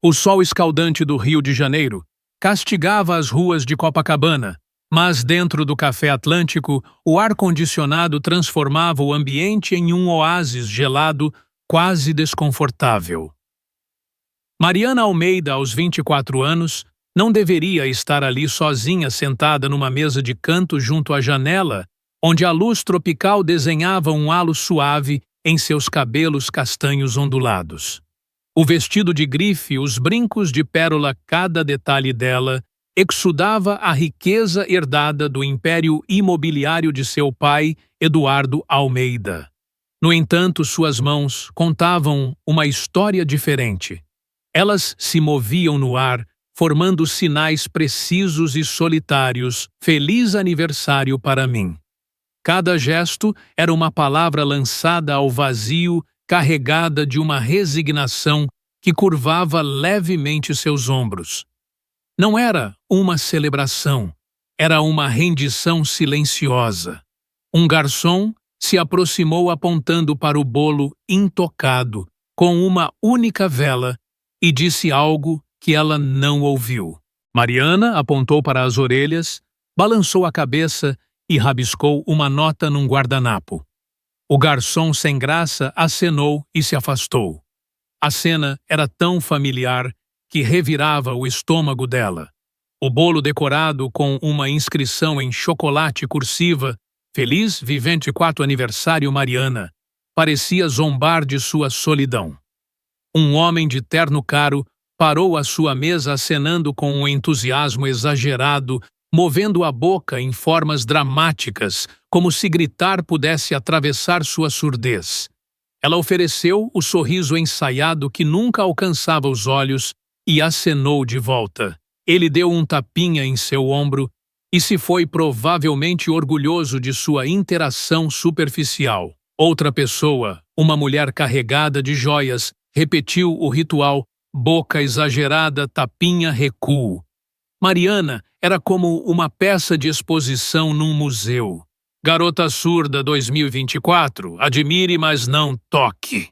O sol escaldante do Rio de Janeiro castigava as ruas de Copacabana, mas dentro do Café Atlântico, o ar-condicionado transformava o ambiente em um oásis gelado, quase desconfortável. Mariana Almeida, aos 24 anos, não deveria estar ali sozinha sentada numa mesa de canto junto à janela, onde a luz tropical desenhava um halo suave em seus cabelos castanhos ondulados. O vestido de grife, os brincos de pérola, cada detalhe dela, exudava a riqueza herdada do império imobiliário de seu pai, Eduardo Almeida. No entanto, suas mãos contavam uma história diferente. Elas se moviam no ar, formando sinais precisos e solitários. Feliz aniversário para mim. Cada gesto era uma palavra lançada ao vazio, carregada de uma resignação que curvava levemente seus ombros. Não era uma celebração, era uma rendição silenciosa. Um garçom se aproximou apontando para o bolo intocado, com uma única vela, e disse algo que ela não ouviu. Mariana apontou para as orelhas, balançou a cabeça e rabiscou uma nota num guardanapo. O garçom sem graça acenou e se afastou. A cena era tão familiar que revirava o estômago dela. O bolo decorado com uma inscrição em chocolate cursiva, Feliz V24 Aniversário Mariana, parecia zombar de sua solidão. Um homem de terno caro parou à sua mesa acenando com um entusiasmo exagerado, movendo a boca em formas dramáticas, como se gritar pudesse atravessar sua surdez. Ela ofereceu o sorriso ensaiado que nunca alcançava os olhos e acenou de volta. Ele deu um tapinha em seu ombro e se foi provavelmente orgulhoso de sua interação superficial. Outra pessoa, uma mulher carregada de joias, repetiu o ritual, boca exagerada, tapinha, recuo. Mariana era como uma peça de exposição num museu. Garota Surda 2024, admire, mas não toque.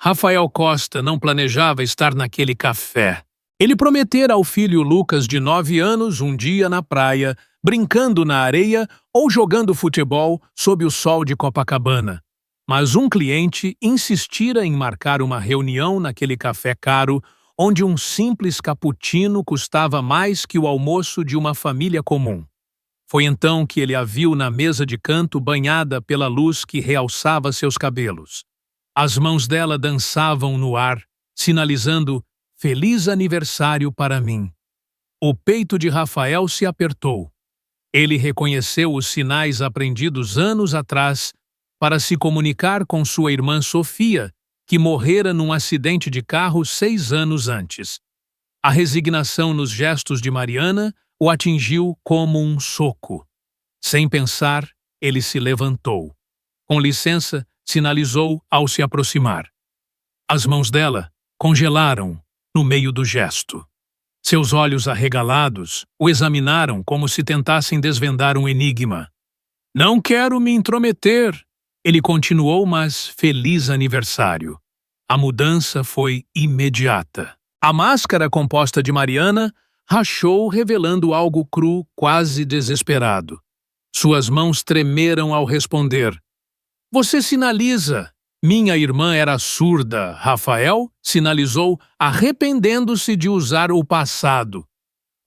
Rafael Costa não planejava estar naquele café. Ele prometera ao filho Lucas, de 9 anos, um dia na praia, brincando na areia ou jogando futebol sob o sol de Copacabana. Mas um cliente insistira em marcar uma reunião naquele café caro, onde um simples cappuccino custava mais que o almoço de uma família comum. Foi então que ele a viu na mesa de canto banhada pela luz que realçava seus cabelos. As mãos dela dançavam no ar, sinalizando "Feliz aniversário para mim". O peito de Rafael se apertou. Ele reconheceu os sinais aprendidos anos atrás para se comunicar com sua irmã Sofia, que morrera num acidente de carro 6 anos antes. A resignação nos gestos de Mariana o atingiu como um soco. Sem pensar, ele se levantou. Com licença, sinalizou ao se aproximar. As mãos dela congelaram no meio do gesto. Seus olhos arregalados o examinaram como se tentassem desvendar um enigma. "Não quero me intrometer", ele continuou, mas feliz aniversário. A mudança foi imediata. A máscara composta de Mariana rachou, revelando algo cru, quase desesperado. Suas mãos tremeram ao responder. "Você sinaliza." "Minha irmã era surda", Rafael sinalizou, arrependendo-se de usar o passado.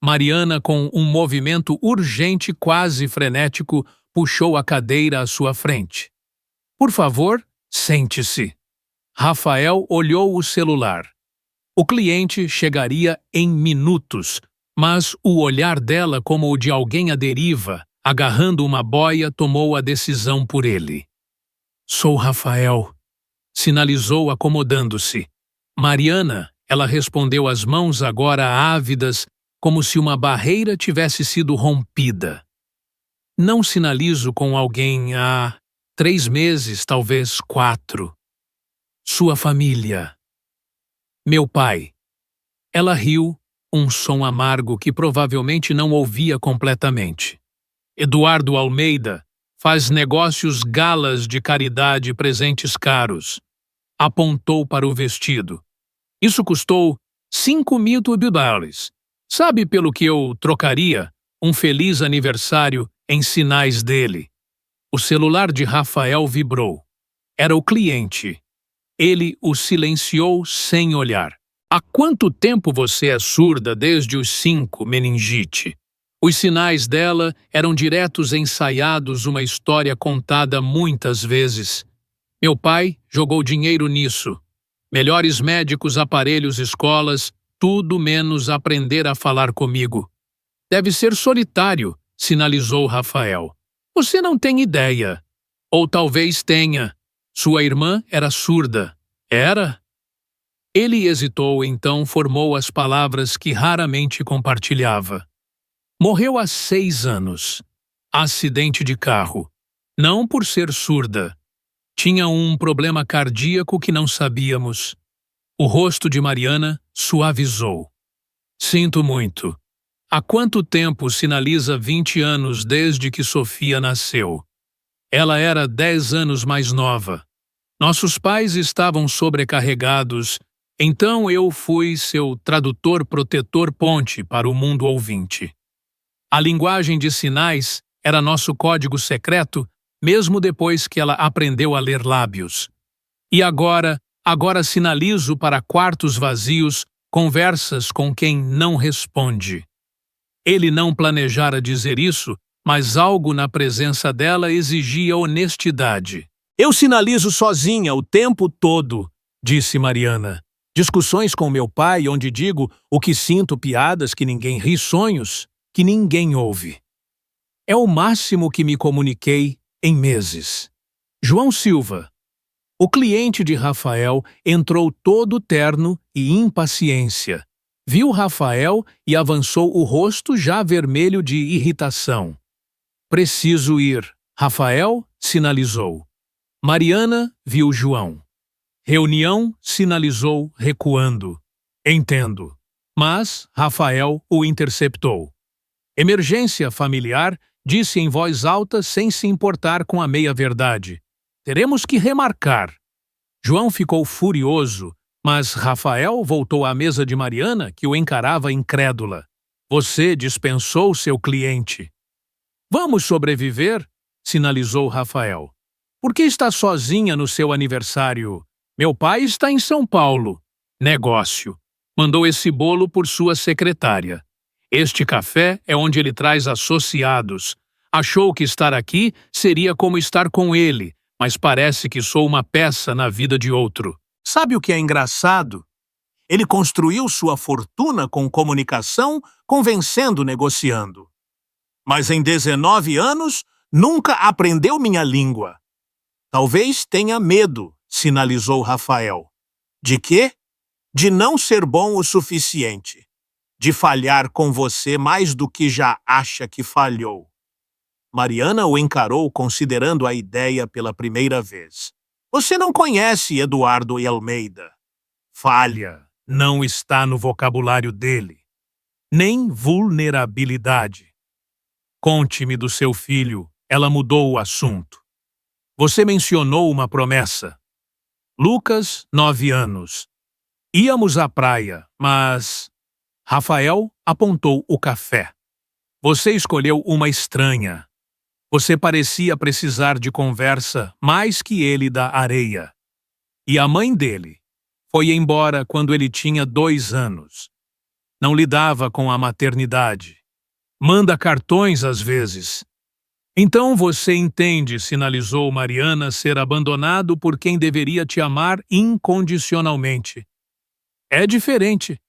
Mariana, com um movimento urgente, quase frenético, puxou a cadeira à sua frente. "Por favor, sente-se." Rafael olhou o celular. O cliente chegaria em minutos, mas o olhar dela, como o de alguém à deriva, agarrando uma boia, tomou a decisão por ele. "Sou Rafael", sinalizou, acomodando-se. "Mariana", ela respondeu, as mãos agora ávidas, como se uma barreira tivesse sido rompida. "Não sinalizo com alguém há 3 meses, talvez 4. Sua família." "Meu pai." Ela riu, um som amargo que provavelmente não ouvia completamente. "Eduardo Almeida faz negócios, galas de caridade, presentes caros." Apontou para o vestido. "Isso custou $5.000. Sabe pelo que eu trocaria um feliz aniversário em sinais dele? O celular de Rafael vibrou. Era o cliente. Ele o silenciou sem olhar. Há quanto tempo você é surda desde os 5, meningite? Os sinais dela eram diretos ensaiados, uma história contada muitas vezes. Meu pai jogou dinheiro nisso. Melhores médicos, aparelhos, escolas, tudo menos aprender a falar comigo. Deve ser solitário, sinalizou Rafael. Você não tem ideia. Ou talvez tenha. Sua irmã era surda. Era? Ele hesitou, então formou as palavras que raramente compartilhava. Morreu há 6 anos. Acidente de carro. Não por ser surda. Tinha um problema cardíaco que não sabíamos. O rosto de Mariana suavizou. Sinto muito. Há quanto tempo sinaliza 20 anos desde que Sofia nasceu? Ela era 10 anos mais nova. Nossos pais estavam sobrecarregados, então eu fui seu tradutor protetor ponte para o mundo ouvinte. A linguagem de sinais era nosso código secreto, mesmo depois que ela aprendeu a ler lábios. E agora sinalizo para quartos vazios, conversas com quem não responde. Ele não planejara dizer isso, mas algo na presença dela exigia honestidade. Eu sinalizo sozinha o tempo todo, disse Mariana. Discussões com meu pai onde digo o que sinto, piadas que ninguém ri, sonhos que ninguém ouve. É o máximo que me comuniquei em meses. João Silva. O cliente de Rafael entrou todo terno e impaciência. Viu Rafael e avançou o rosto já vermelho de irritação. Preciso ir. Rafael sinalizou. Mariana viu João. Reunião sinalizou recuando. Entendo. Mas Rafael o interceptou. Emergência familiar, disse em voz alta sem se importar com a meia-verdade. Teremos que remarcar. João ficou furioso, mas Rafael voltou à mesa de Mariana, que o encarava incrédula. Você dispensou seu cliente. Vamos sobreviver? Sinalizou Rafael. Por que está sozinha no seu aniversário? Meu pai está em São Paulo. Negócio. Mandou esse bolo por sua secretária. Este café é onde ele traz associados. Achou que estar aqui seria como estar com ele, mas parece que sou uma peça na vida de outro. Sabe o que é engraçado? Ele construiu sua fortuna com comunicação, convencendo, negociando. Mas em 19 anos, nunca aprendeu minha língua. Talvez tenha medo, sinalizou Rafael. De quê? De não ser bom o suficiente. De falhar com você mais do que já acha que falhou. Mariana o encarou considerando a ideia pela primeira vez. Você não conhece Eduardo Almeida. Falha não está no vocabulário dele. Nem vulnerabilidade. Conte-me do seu filho. Ela mudou o assunto. Você mencionou uma promessa. Lucas, 9 anos. Íamos à praia, mas... Rafael apontou o café. Você escolheu uma estranha. Você parecia precisar de conversa mais que ele da areia. E a mãe dele foi embora quando ele tinha 2 anos. Não lidava com a maternidade. Manda cartões às vezes. Então você entende, sinalizou Mariana, ser abandonado por quem deveria te amar incondicionalmente. É diferente.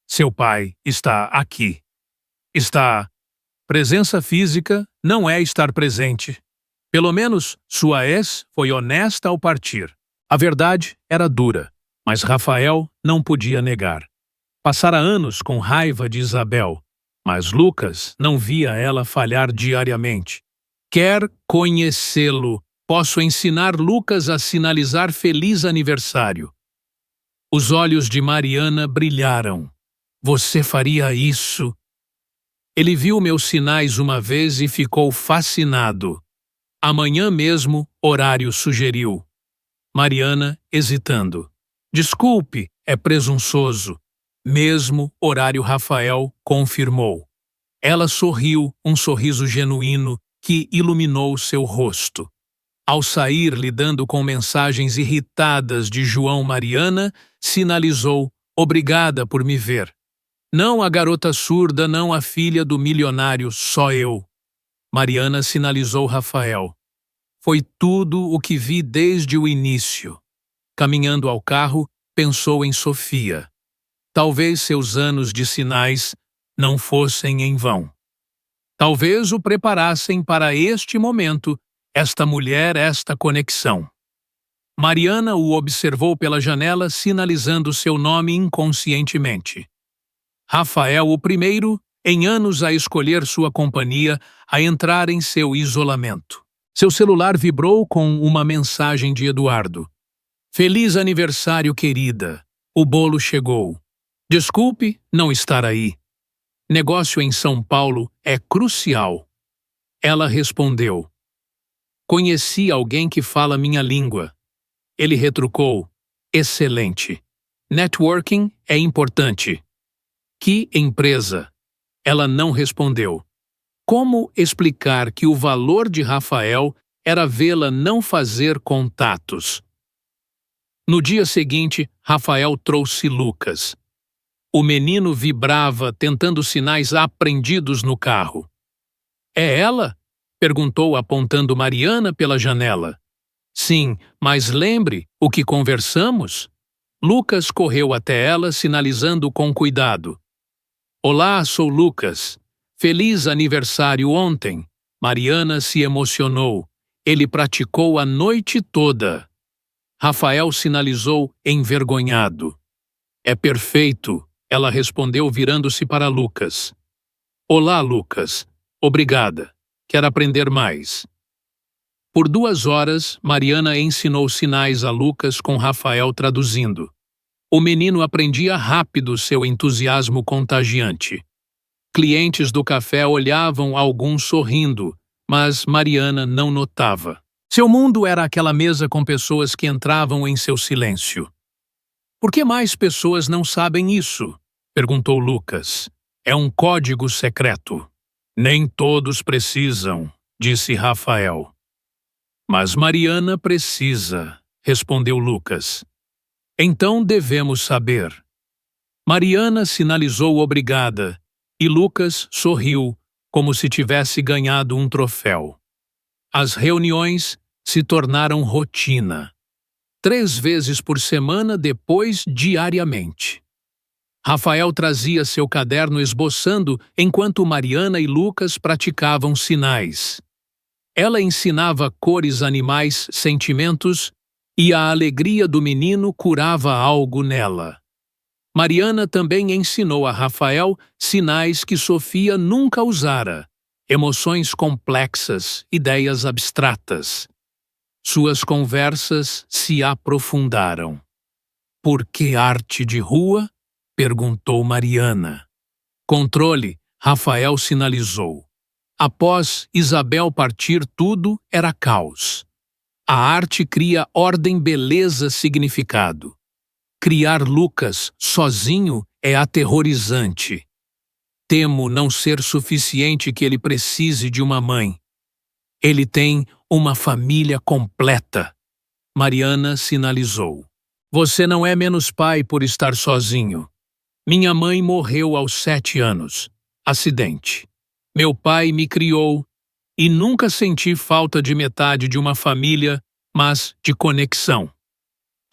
Seu pai está aqui. Está. Presença física não é estar presente. Pelo menos sua ex foi honesta ao partir. A verdade era dura, mas Rafael não podia negar. Passara anos com raiva de Isabel, mas Lucas não via ela falhar diariamente. Quer conhecê-lo. Posso ensinar Lucas a sinalizar feliz aniversário. Os olhos de Mariana brilharam. Você faria isso? Ele viu meus sinais uma vez e ficou fascinado. Amanhã mesmo, horário sugeriu. Mariana, hesitando. Desculpe, é presunçoso. Mesmo horário Rafael confirmou. Ela sorriu, um sorriso genuíno que iluminou seu rosto. Ao sair lidando com mensagens irritadas de João Mariana, sinalizou: obrigada por me ver. Não a garota surda, não a filha do milionário, só eu. Mariana sinalizou Rafael. Foi tudo o que vi desde o início. Caminhando ao carro, pensou em Sofia. Talvez seus anos de sinais não fossem em vão. Talvez o preparassem para este momento, esta mulher, esta conexão. Mariana o observou pela janela, sinalizando seu nome inconscientemente. Rafael, o primeiro, em anos a escolher sua companhia, a entrar em seu isolamento. Seu celular vibrou com uma mensagem de Eduardo. Feliz aniversário, querida. O bolo chegou. Desculpe não estar aí. Negócio em São Paulo é crucial. Ela respondeu. Conheci alguém que fala minha língua. Ele retrucou. Excelente. Networking é importante. Que empresa? Ela não respondeu. Como explicar que o valor de Rafael era vê-la não fazer contatos? No dia seguinte, Rafael trouxe Lucas. O menino vibrava, tentando sinais aprendidos no carro. É ela? Perguntou, apontando Mariana pela janela. Sim, mas lembre o que conversamos? Lucas correu até ela, sinalizando com cuidado. Olá, sou Lucas. Feliz aniversário ontem. Mariana se emocionou. Ele praticou a noite toda. Rafael sinalizou envergonhado. É perfeito, ela respondeu virando-se para Lucas. Olá, Lucas. Obrigada. Quero aprender mais. Por 2 horas, Mariana ensinou sinais a Lucas com Rafael traduzindo. O menino aprendia rápido seu entusiasmo contagiante. Clientes do café olhavam alguns sorrindo, mas Mariana não notava. Seu mundo era aquela mesa com pessoas que entravam em seu silêncio. Por que mais pessoas não sabem isso? Perguntou Lucas. É um código secreto. Nem todos precisam, disse Rafael. Mas Mariana precisa, respondeu Lucas. Então devemos saber. Mariana sinalizou obrigada e Lucas sorriu, como se tivesse ganhado um troféu. As reuniões se tornaram rotina. 3 vezes por semana, depois diariamente. Rafael trazia seu caderno esboçando enquanto Mariana e Lucas praticavam sinais. Ela ensinava cores, animais, sentimentos, e a alegria do menino curava algo nela. Mariana também ensinou a Rafael sinais que Sofia nunca usara, emoções complexas, ideias abstratas. Suas conversas se aprofundaram. Por que arte de rua? Perguntou Mariana. Controle, Rafael sinalizou. Após Isabel partir, tudo era caos. A arte cria ordem, beleza, significado. Criar Lucas sozinho é aterrorizante. Temo não ser suficiente que ele precise de uma mãe. Ele tem uma família completa. Mariana sinalizou. Você não é menos pai por estar sozinho. Minha mãe morreu aos 7 anos. Acidente. Meu pai me criou e nunca senti falta de metade de uma família, mas de conexão.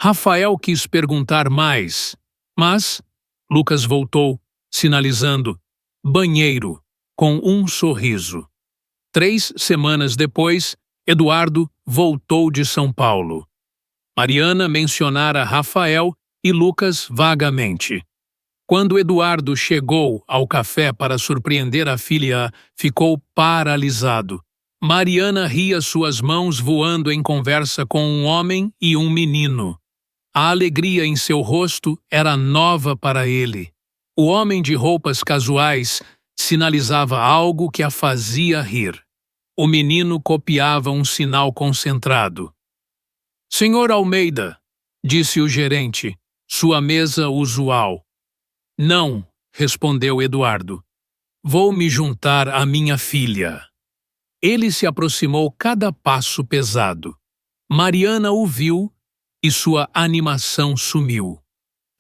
Rafael quis perguntar mais, mas Lucas voltou, sinalizando banheiro, com um sorriso. 3 semanas depois, Eduardo voltou de São Paulo. Mariana mencionara Rafael e Lucas vagamente. Quando Eduardo chegou ao café para surpreender a filha, ficou paralisado. Mariana ria, suas mãos voando em conversa com um homem e um menino. A alegria em seu rosto era nova para ele. O homem de roupas casuais sinalizava algo que a fazia rir. O menino copiava um sinal concentrado. Senhor Almeida, disse o gerente, sua mesa usual. Não, respondeu Eduardo. Vou me juntar à minha filha. Ele se aproximou cada passo pesado. Mariana o viu e sua animação sumiu.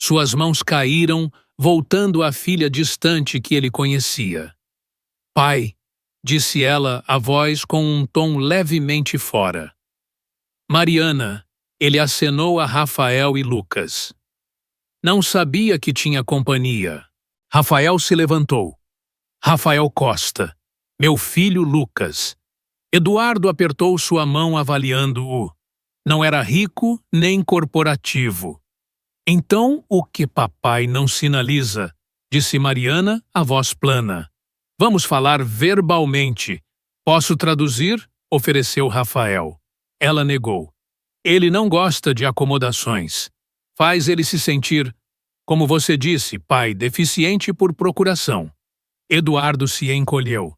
Suas mãos caíram, voltando à filha distante que ele conhecia. Pai, disse ela, a voz com um tom levemente fora. Mariana, ele acenou a Rafael e Lucas. Não sabia que tinha companhia. Rafael se levantou. Rafael Costa, meu filho Lucas. Eduardo apertou sua mão avaliando-o. Não era rico nem corporativo. Então, o que papai não sinaliza? Disse Mariana, a voz plana. Vamos falar verbalmente. Posso traduzir? Ofereceu Rafael. Ela negou. Ele não gosta de acomodações. Faz ele se sentir, como você disse, pai, deficiente por procuração. Eduardo se encolheu.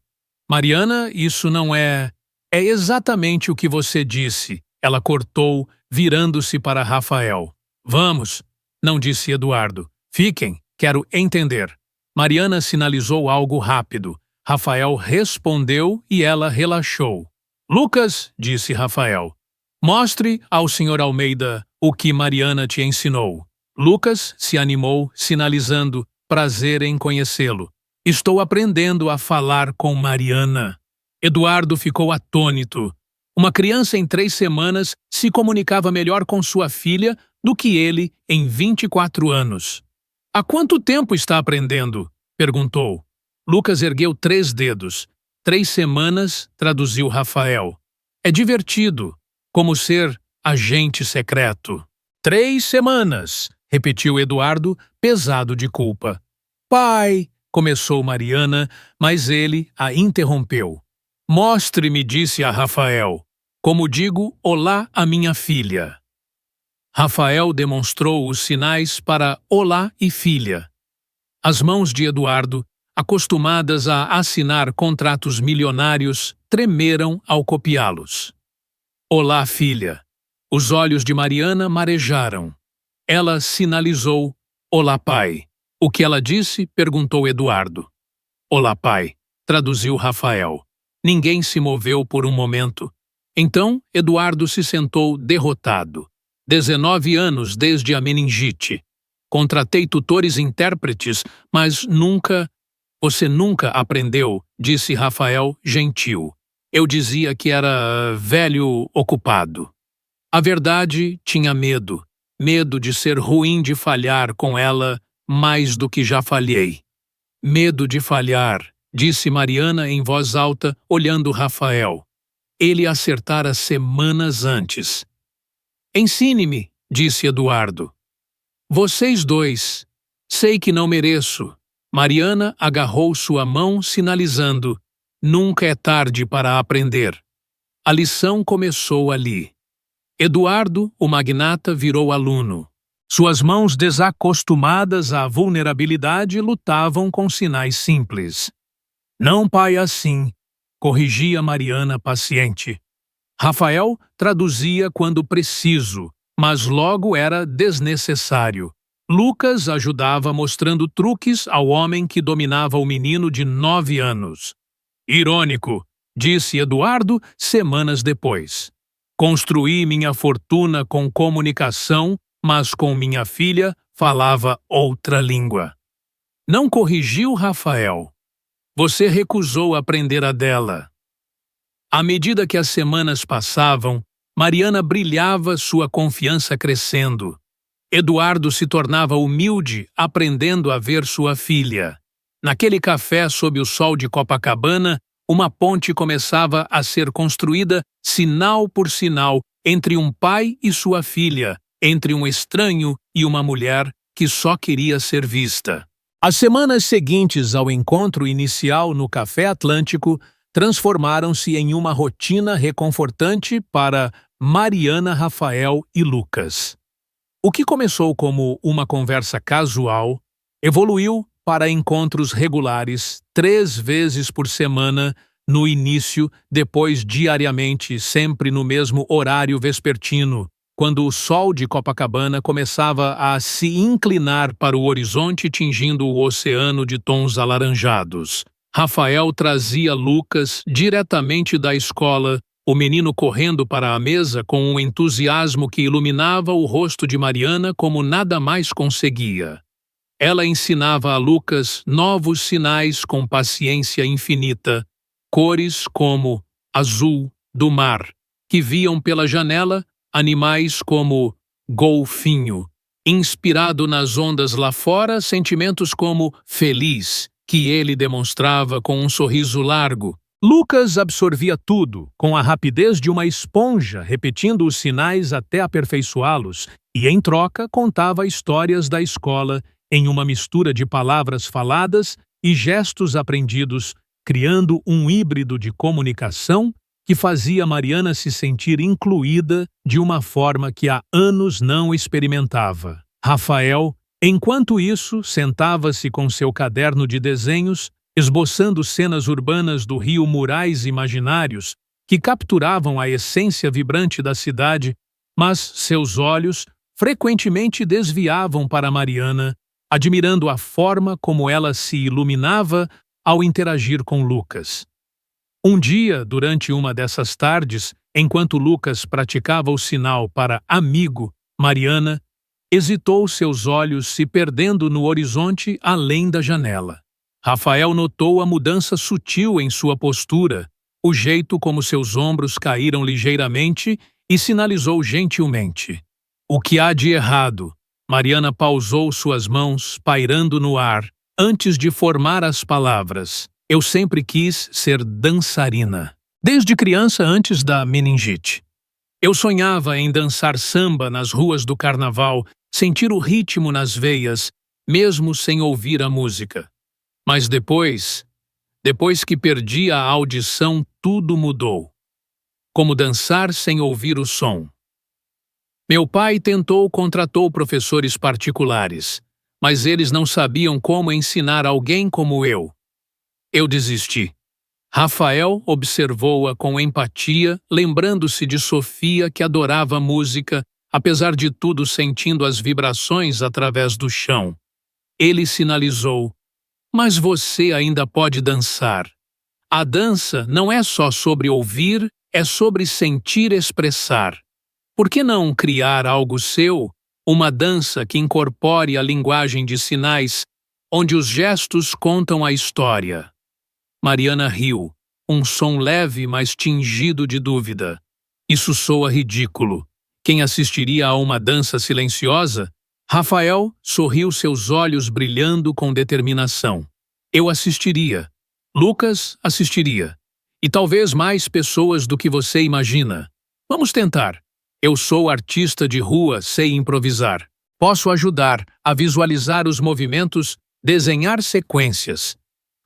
Mariana, isso não é... É exatamente o que você disse. Ela cortou, virando-se para Rafael. Vamos, não disse Eduardo. Fiquem, quero entender. Mariana sinalizou algo rápido. Rafael respondeu e ela relaxou. Lucas, disse Rafael, mostre ao Sr. Almeida o que Mariana te ensinou. Lucas se animou, sinalizando prazer em conhecê-lo. Estou aprendendo a falar com Mariana. Eduardo ficou atônito. Uma criança em 3 semanas se comunicava melhor com sua filha do que ele em 24 anos. Há quanto tempo está aprendendo? Perguntou. Lucas ergueu 3 dedos. 3 semanas, traduziu Rafael. É divertido, como ser agente secreto. 3 semanas, repetiu Eduardo, pesado de culpa. Pai, começou Mariana, mas ele a interrompeu. Mostre-me, disse a Rafael. Como digo, olá a minha filha. Rafael demonstrou os sinais para olá e filha. As mãos de Eduardo, acostumadas a assinar contratos milionários, tremeram ao copiá-los. Olá, filha. Os olhos de Mariana marejaram. Ela sinalizou, olá, pai. O que ela disse? Perguntou Eduardo. Olá, pai, traduziu Rafael. Ninguém se moveu por um momento. Então, Eduardo se sentou derrotado. 19 anos desde a meningite. Contratei tutores intérpretes, mas nunca... Você nunca aprendeu, disse Rafael, gentil. Eu dizia que era velho ocupado. A verdade, tinha medo. Medo de ser ruim, de falhar com ela mais do que já falhei. Medo de falhar, disse Mariana em voz alta, olhando Rafael. Ele acertara semanas antes. Ensine-me, disse Eduardo. Vocês dois. Sei que não mereço. Mariana agarrou sua mão, sinalizando. Nunca é tarde para aprender. A lição começou ali. Eduardo, o magnata, virou aluno. Suas mãos desacostumadas à vulnerabilidade lutavam com sinais simples. Não, pai, assim, corrigia Mariana paciente. Rafael traduzia quando preciso, mas logo era desnecessário. Lucas ajudava mostrando truques ao homem que dominava o menino de 9 anos. Irônico, disse Eduardo semanas depois. Construí minha fortuna com comunicação, mas com minha filha falava outra língua. Não corrigiu Rafael. Você recusou aprender a dela. À medida que as semanas passavam, Mariana brilhava, sua confiança crescendo. Eduardo se tornava humilde, aprendendo a ver sua filha. Naquele café sob o sol de Copacabana, uma ponte começava a ser construída, sinal por sinal, entre um pai e sua filha, entre um estranho e uma mulher que só queria ser vista. As semanas seguintes ao encontro inicial no Café Atlântico transformaram-se em uma rotina reconfortante para Mariana, Rafael e Lucas. O que começou como uma conversa casual evoluiu para encontros regulares 3 vezes por semana, no início, depois diariamente, sempre no mesmo horário vespertino, quando o sol de Copacabana começava a se inclinar para o horizonte, tingindo o oceano de tons alaranjados. Rafael trazia Lucas diretamente da escola, o menino correndo para a mesa com um entusiasmo que iluminava o rosto de Mariana como nada mais conseguia. Ela ensinava a Lucas novos sinais com paciência infinita, cores como azul do mar, que viam pela janela, animais como golfinho, inspirado nas ondas lá fora, sentimentos como feliz, que ele demonstrava com um sorriso largo. Lucas absorvia tudo, com a rapidez de uma esponja, repetindo os sinais até aperfeiçoá-los, e em troca contava histórias da escola em uma mistura de palavras faladas e gestos aprendidos, criando um híbrido de comunicação que fazia Mariana se sentir incluída de uma forma que há anos não experimentava. Rafael, enquanto isso, sentava-se com seu caderno de desenhos, esboçando cenas urbanas do Rio, murais imaginários que capturavam a essência vibrante da cidade, mas seus olhos frequentemente desviavam para Mariana, admirando a forma como ela se iluminava ao interagir com Lucas. Um dia, durante uma dessas tardes, enquanto Lucas praticava o sinal para amigo, Mariana hesitou, seus olhos se perdendo no horizonte além da janela. Rafael notou a mudança sutil em sua postura, o jeito como seus ombros caíram ligeiramente e sinalizou gentilmente: "O que há de errado?" Mariana pausou, suas mãos pairando no ar, antes de formar as palavras: "Eu sempre quis ser dançarina. Desde criança, antes da meningite. Eu sonhava em dançar samba nas ruas do carnaval, sentir o ritmo nas veias, mesmo sem ouvir a música. Mas depois que perdi a audição, tudo mudou. Como dançar sem ouvir o som. Meu pai contratou professores particulares, mas eles não sabiam como ensinar alguém como eu. Eu desisti." Rafael observou-a com empatia, lembrando-se de Sofia, que adorava música, apesar de tudo sentindo as vibrações através do chão. Ele sinalizou: "Mas você ainda pode dançar. A dança não é só sobre ouvir, é sobre sentir, expressar. Por que não criar algo seu, uma dança que incorpore a linguagem de sinais, onde os gestos contam a história?" Mariana riu, um som leve, mas tingido de dúvida. "Isso soa ridículo. Quem assistiria a uma dança silenciosa?" Rafael sorriu, seus olhos brilhando com determinação. "Eu assistiria. Lucas assistiria. E talvez mais pessoas do que você imagina. Vamos tentar. Eu sou artista de rua, sei improvisar. Posso ajudar a visualizar os movimentos, desenhar sequências.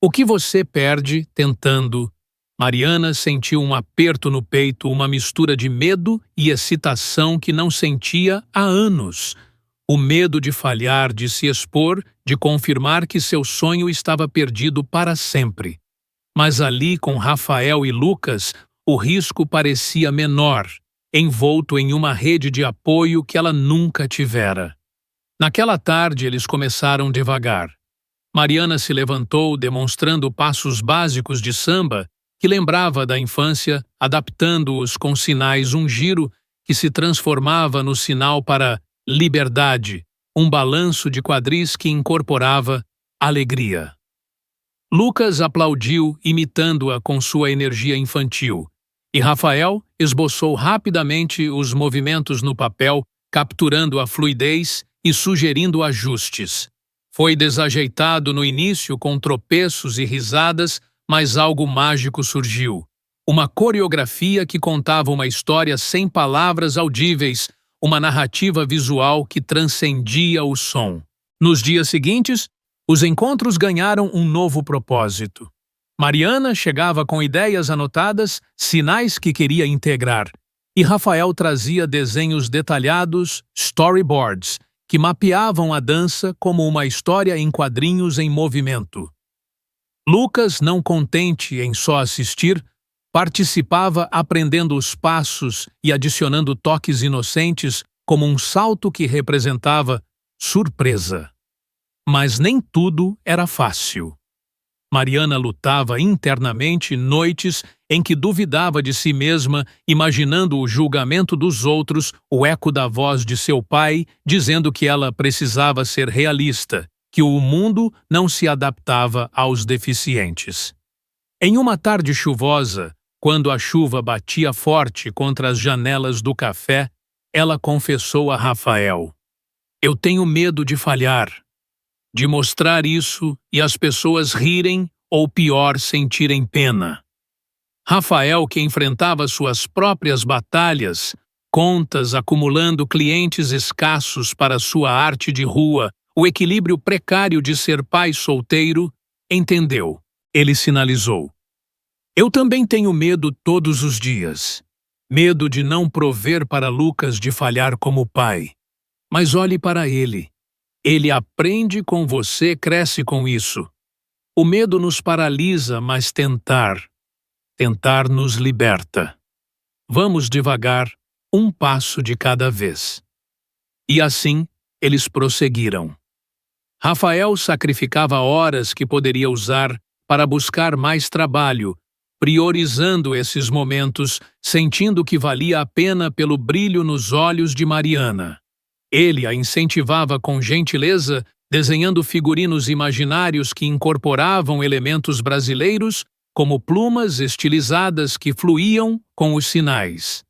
O que você perde tentando?" Mariana sentiu um aperto no peito, uma mistura de medo e excitação que não sentia há anos. O medo de falhar, de se expor, de confirmar que seu sonho estava perdido para sempre. Mas ali, com Rafael e Lucas, o risco parecia menor, envolto em uma rede de apoio que ela nunca tivera. Naquela tarde, eles começaram devagar. Mariana se levantou, demonstrando passos básicos de samba que lembrava da infância, adaptando-os com sinais, um giro que se transformava no sinal para liberdade, um balanço de quadris que incorporava alegria. Lucas aplaudiu, imitando-a com sua energia infantil, e Rafael esboçou rapidamente os movimentos no papel, capturando a fluidez e sugerindo ajustes. Foi desajeitado no início, com tropeços e risadas, mas algo mágico surgiu. Uma coreografia que contava uma história sem palavras audíveis, uma narrativa visual que transcendia o som. Nos dias seguintes, os encontros ganharam um novo propósito. Mariana chegava com ideias anotadas, sinais que queria integrar, e Rafael trazia desenhos detalhados, storyboards, que mapeavam a dança como uma história em quadrinhos em movimento. Lucas, não contente em só assistir, Participava aprendendo os passos e adicionando toques inocentes como um salto que representava surpresa. Mas nem tudo era fácil. Mariana lutava internamente noites em que duvidava de si mesma, imaginando o julgamento dos outros, o eco da voz de seu pai, dizendo que ela precisava ser realista, que o mundo não se adaptava aos deficientes. Em uma tarde chuvosa, quando a chuva batia forte contra as janelas do café, ela confessou a Rafael: "Eu tenho medo de falhar, de mostrar isso e as pessoas rirem ou, pior, sentirem pena." Rafael, que enfrentava suas próprias batalhas, contas acumulando clientes escassos para sua arte de rua, o equilíbrio precário de ser pai solteiro, entendeu. Ele sinalizou: "Eu também tenho medo todos os dias. Medo de não prover para Lucas, de falhar como pai. Mas olhe para ele. Ele aprende com você, cresce com isso. O medo nos paralisa, mas tentar nos liberta. Vamos devagar, um passo de cada vez." E assim, eles prosseguiram. Rafael sacrificava horas que poderia usar para buscar mais trabalho, priorizando esses momentos, sentindo que valia a pena pelo brilho nos olhos de Mariana. Ele a incentivava com gentileza, desenhando figurinos imaginários que incorporavam elementos brasileiros, como plumas estilizadas que fluíam com os sinais.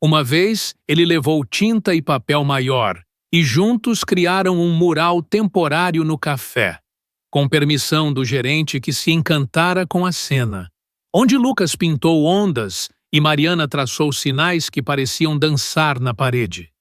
Uma vez, ele levou tinta e papel maior, e juntos criaram um mural temporário no café, com permissão do gerente, que se encantara com a cena, onde Lucas pintou ondas e Mariana traçou sinais que pareciam dançar na parede.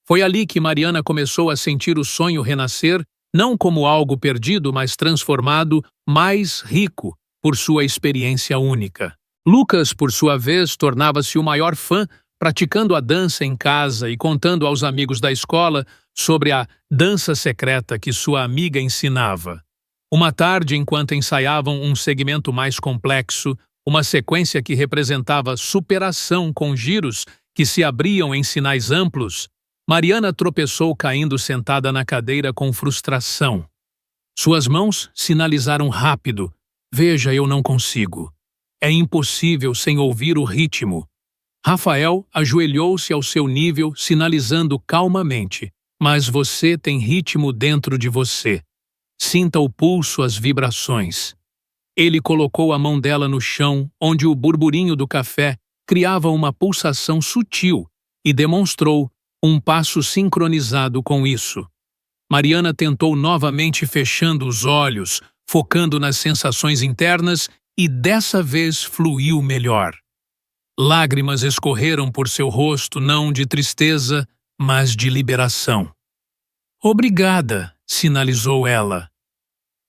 Foi ali que Mariana começou a sentir o sonho renascer, não como algo perdido, mas transformado, mais rico, por sua experiência única. Lucas, por sua vez, tornava-se o maior fã, praticando a dança em casa e contando aos amigos da escola sobre a dança secreta que sua amiga ensinava. Uma tarde, enquanto ensaiavam um segmento mais complexo, uma sequência que representava superação com giros que se abriam em sinais amplos, Mariana tropeçou, caindo sentada na cadeira com frustração. Suas mãos sinalizaram rápido: "Veja, eu não consigo. É impossível sem ouvir o ritmo." Rafael ajoelhou-se ao seu nível, sinalizando calmamente: "Mas você tem ritmo dentro de você. Sinta o pulso, as vibrações." Ele colocou a mão dela no chão, onde o burburinho do café criava uma pulsação sutil, e demonstrou um passo sincronizado com isso. Mariana tentou novamente, fechando os olhos, focando nas sensações internas, e dessa vez fluiu melhor. Lágrimas escorreram por seu rosto, não de tristeza, mas de liberação. "Obrigada", sinalizou ela,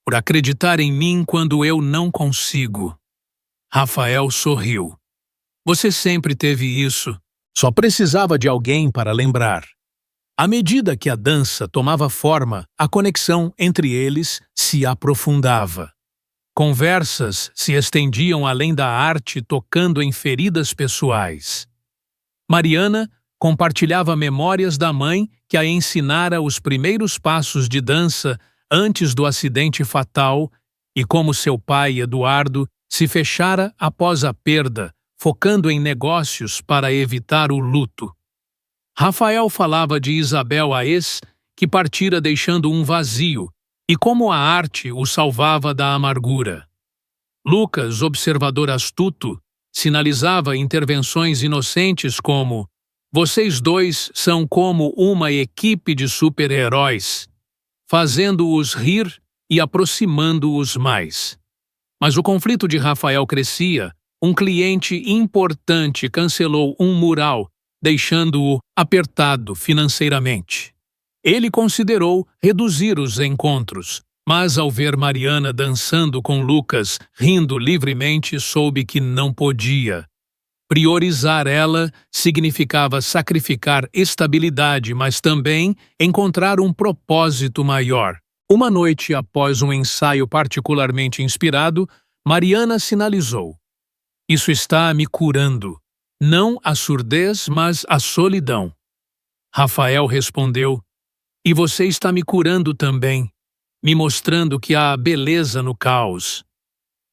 "por acreditar em mim quando eu não consigo." Rafael sorriu. "Você sempre teve isso. Só precisava de alguém para lembrar." À medida que a dança tomava forma, a conexão entre eles se aprofundava. Conversas se estendiam além da arte, tocando em feridas pessoais. Mariana compartilhava memórias da mãe que a ensinara os primeiros passos de dança antes do acidente fatal, e como seu pai, Eduardo, se fechara após a perda, focando em negócios para evitar o luto. Rafael falava de Isabel Aes, que partira deixando um vazio, e como a arte o salvava da amargura. Lucas, observador astuto, sinalizava intervenções inocentes como: "Vocês dois são como uma equipe de super-heróis, fazendo-os rir e aproximando-os mais." Mas o conflito de Rafael crescia. Um cliente importante cancelou um mural, deixando-o apertado financeiramente. Ele considerou reduzir os encontros, mas ao ver Mariana dançando com Lucas, rindo livremente, soube que não podia. Priorizar ela significava sacrificar estabilidade, mas também encontrar um propósito maior. Uma noite após um ensaio particularmente inspirado, Mariana sinalizou: Isso está me curando. Não a surdez, mas a solidão. Rafael respondeu: E você está me curando também, me mostrando que há beleza no caos.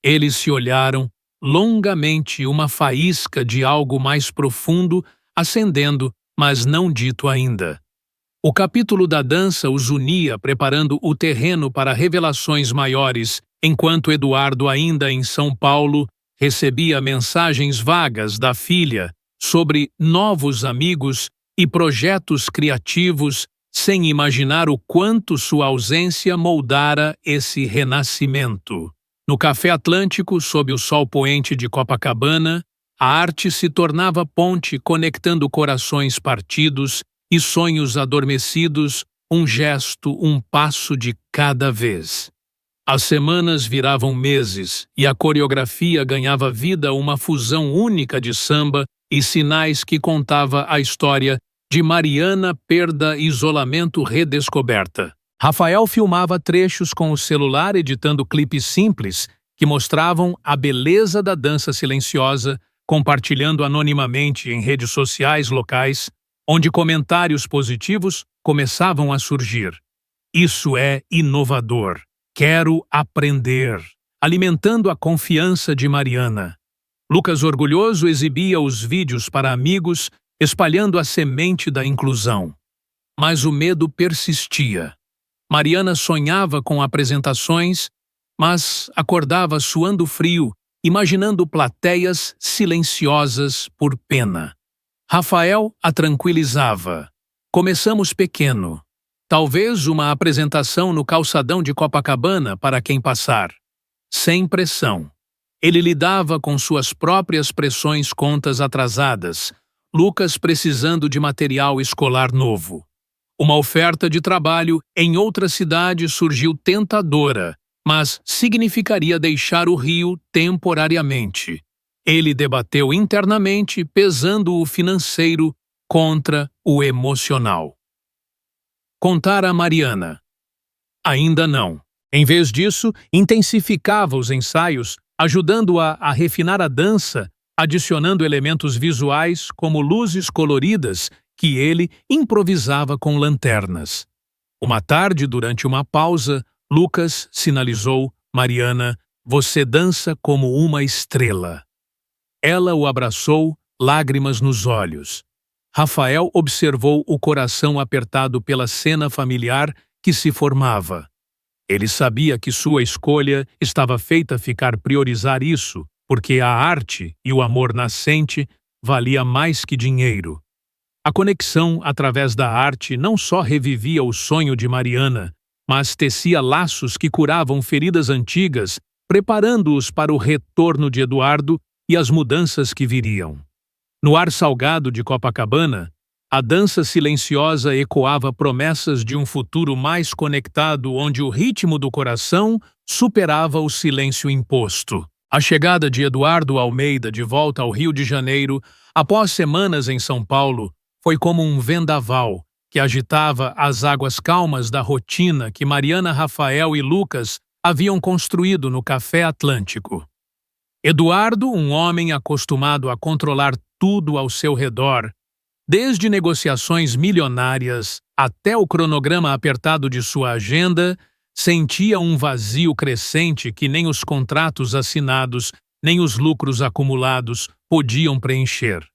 Eles se olharam, longamente, uma faísca de algo mais profundo acendendo, mas não dito ainda. O capítulo da dança os unia, preparando o terreno para revelações maiores, enquanto Eduardo, ainda em São Paulo, recebia mensagens vagas da filha sobre novos amigos e projetos criativos, sem imaginar o quanto sua ausência moldara esse renascimento. No Café Atlântico, sob o sol poente de Copacabana, a arte se tornava ponte conectando corações partidos e sonhos adormecidos, um gesto, um passo de cada vez. As semanas viravam meses e a coreografia ganhava vida, uma fusão única de samba e sinais que contava a história de Mariana, perda, isolamento, redescoberta. Rafael filmava trechos com o celular, editando clipes simples que mostravam a beleza da dança silenciosa, compartilhando anonimamente em redes sociais locais, onde comentários positivos começavam a surgir. Isso é inovador. Quero aprender. Alimentando a confiança de Mariana. Lucas, orgulhoso, exibia os vídeos para amigos, espalhando a semente da inclusão. Mas o medo persistia. Mariana sonhava com apresentações, mas acordava suando frio, imaginando plateias silenciosas por pena. Rafael a tranquilizava. Começamos pequeno. Talvez uma apresentação no calçadão de Copacabana para quem passar. Sem pressão. Ele lidava com suas próprias pressões, contas atrasadas, Lucas precisando de material escolar novo. Uma oferta de trabalho em outra cidade surgiu tentadora, mas significaria deixar o Rio temporariamente. Ele debateu internamente, pesando o financeiro contra o emocional. Contar a Mariana. Ainda não. Em vez disso, intensificava os ensaios, ajudando-a a refinar a dança, adicionando elementos visuais como luzes coloridas que ele improvisava com lanternas. Uma tarde, durante uma pausa, Lucas sinalizou: Mariana, você dança como uma estrela. Ela o abraçou, lágrimas nos olhos. Rafael observou o coração apertado pela cena familiar que se formava. Ele sabia que sua escolha estava feita a ficar priorizar isso, porque a arte e o amor nascente valia mais que dinheiro. A conexão através da arte não só revivia o sonho de Mariana, mas tecia laços que curavam feridas antigas, preparando-os para o retorno de Eduardo e as mudanças que viriam. No ar salgado de Copacabana, a dança silenciosa ecoava promessas de um futuro mais conectado, onde o ritmo do coração superava o silêncio imposto. A chegada de Eduardo Almeida de volta ao Rio de Janeiro, após semanas em São Paulo, foi como um vendaval que agitava as águas calmas da rotina que Mariana, Rafael e Lucas haviam construído no Café Atlântico. Eduardo, um homem acostumado a controlar tudo ao seu redor, desde negociações milionárias até o cronograma apertado de sua agenda, sentia um vazio crescente que nem os contratos assinados, nem os lucros acumulados podiam preencher.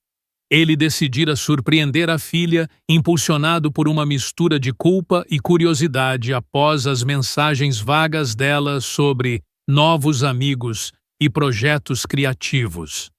Ele decidira surpreender a filha, impulsionado por uma mistura de culpa e curiosidade após as mensagens vagas dela sobre novos amigos e projetos criativos.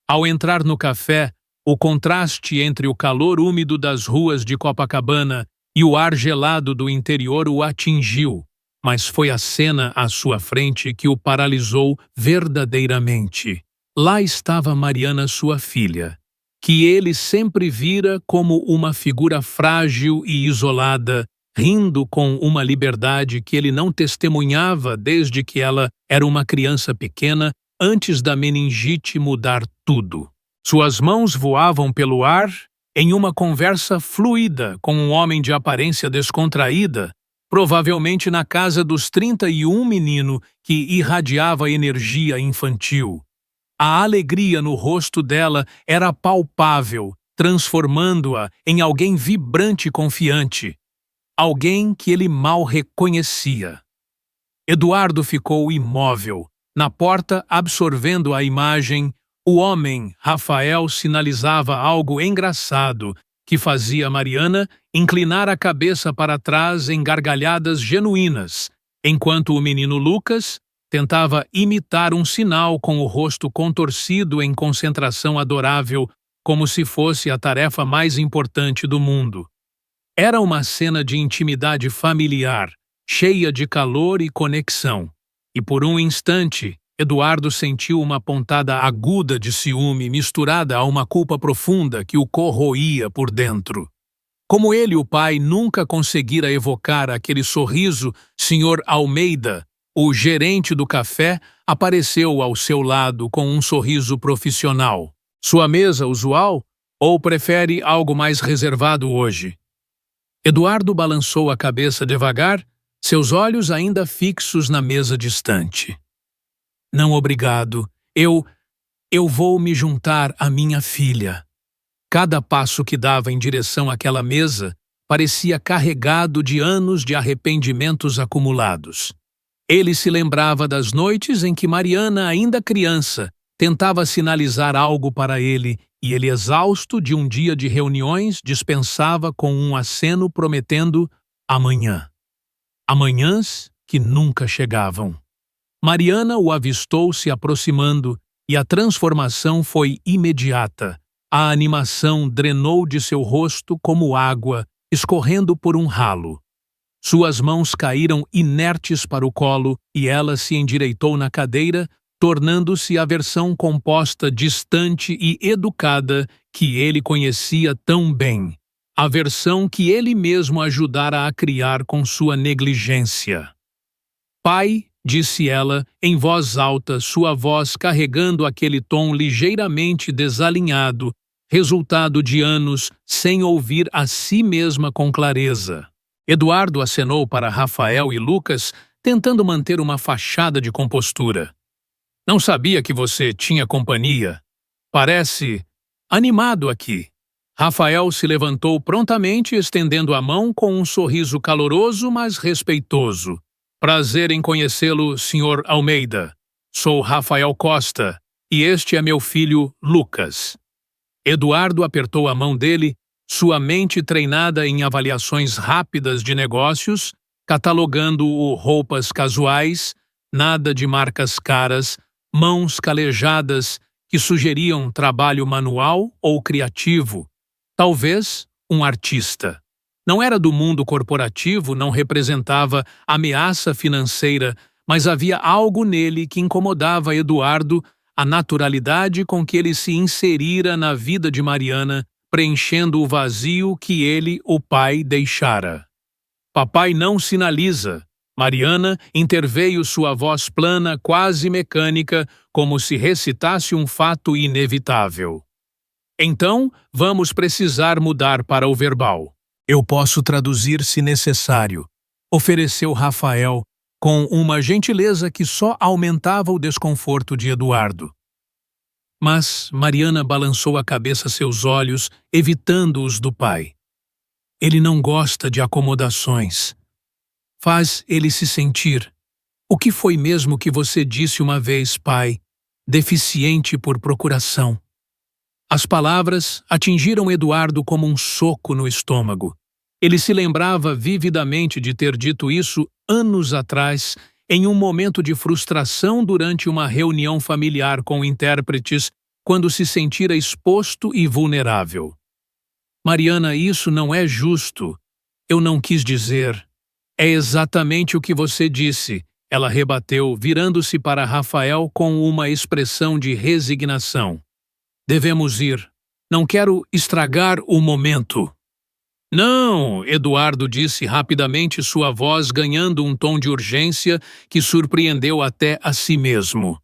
Ao entrar no café, o contraste entre o calor úmido das ruas de Copacabana e o ar gelado do interior o atingiu, mas foi a cena à sua frente que o paralisou verdadeiramente. Lá estava Mariana, sua filha, que ele sempre vira como uma figura frágil e isolada, rindo com uma liberdade que ele não testemunhava desde que ela era uma criança pequena, antes da meningite mudar tudo. Suas mãos voavam pelo ar em uma conversa fluida com um homem de aparência descontraída, provavelmente na casa dos 31, menino que irradiava energia infantil. A alegria no rosto dela era palpável, transformando-a em alguém vibrante e confiante, alguém que ele mal reconhecia. Eduardo ficou imóvel, na porta absorvendo a imagem. O homem, Rafael, sinalizava algo engraçado que fazia Mariana inclinar a cabeça para trás em gargalhadas genuínas, enquanto o menino Lucas tentava imitar um sinal com o rosto contorcido em concentração adorável, como se fosse a tarefa mais importante do mundo. Era uma cena de intimidade familiar, cheia de calor e conexão. E por um instante, Eduardo sentiu uma pontada aguda de ciúme misturada a uma culpa profunda que o corroía por dentro. Como ele, o pai, nunca conseguira evocar aquele sorriso, Sr. Almeida, o gerente do café, apareceu ao seu lado com um sorriso profissional. Sua mesa usual? Ou prefere algo mais reservado hoje? Eduardo balançou a cabeça devagar, seus olhos ainda fixos na mesa distante. Não, obrigado. Eu vou me juntar à minha filha. Cada passo que dava em direção àquela mesa parecia carregado de anos de arrependimentos acumulados. Ele se lembrava das noites em que Mariana, ainda criança, tentava sinalizar algo para ele e ele, exausto de um dia de reuniões, dispensava com um aceno prometendo amanhã. Amanhãs que nunca chegavam. Mariana o avistou se aproximando e a transformação foi imediata. A animação drenou de seu rosto como água, escorrendo por um ralo. Suas mãos caíram inertes para o colo e ela se endireitou na cadeira, tornando-se a versão composta, distante e educada que ele conhecia tão bem. A versão que ele mesmo ajudara a criar com sua negligência. Pai, disse ela, em voz alta, sua voz carregando aquele tom ligeiramente desalinhado, resultado de anos sem ouvir a si mesma com clareza. Eduardo acenou para Rafael e Lucas, tentando manter uma fachada de compostura. Não sabia que você tinha companhia. Parece animado aqui. Rafael se levantou prontamente, estendendo a mão com um sorriso caloroso, mas respeitoso. Prazer em conhecê-lo, Sr. Almeida. Sou Rafael Costa, e este é meu filho, Lucas. Eduardo apertou a mão dele, sua mente treinada em avaliações rápidas de negócios, catalogando-o roupas casuais, nada de marcas caras, mãos calejadas que sugeriam trabalho manual ou criativo, talvez um artista. Não era do mundo corporativo, não representava ameaça financeira, mas havia algo nele que incomodava Eduardo, a naturalidade com que ele se inserira na vida de Mariana, preenchendo o vazio que ele, o pai, deixara. Papai não sinaliza. Mariana interveio, sua voz plana, quase mecânica, como se recitasse um fato inevitável. Então, vamos precisar mudar para o verbal. Eu posso traduzir se necessário, ofereceu Rafael, com uma gentileza que só aumentava o desconforto de Eduardo. Mas Mariana balançou a cabeça, seus olhos, evitando-os do pai. Ele não gosta de acomodações. Faz ele se sentir. O que foi mesmo que você disse uma vez, pai? Deficiente por procuração. As palavras atingiram Eduardo como um soco no estômago. Ele se lembrava vividamente de ter dito isso anos atrás, em um momento de frustração durante uma reunião familiar com intérpretes, quando se sentira exposto e vulnerável. Mariana, isso não é justo. Eu não quis dizer. É exatamente o que você disse, ela rebateu, virando-se para Rafael com uma expressão de resignação. Devemos ir. Não quero estragar o momento. Não, Eduardo disse rapidamente, sua voz ganhando um tom de urgência que surpreendeu até a si mesmo.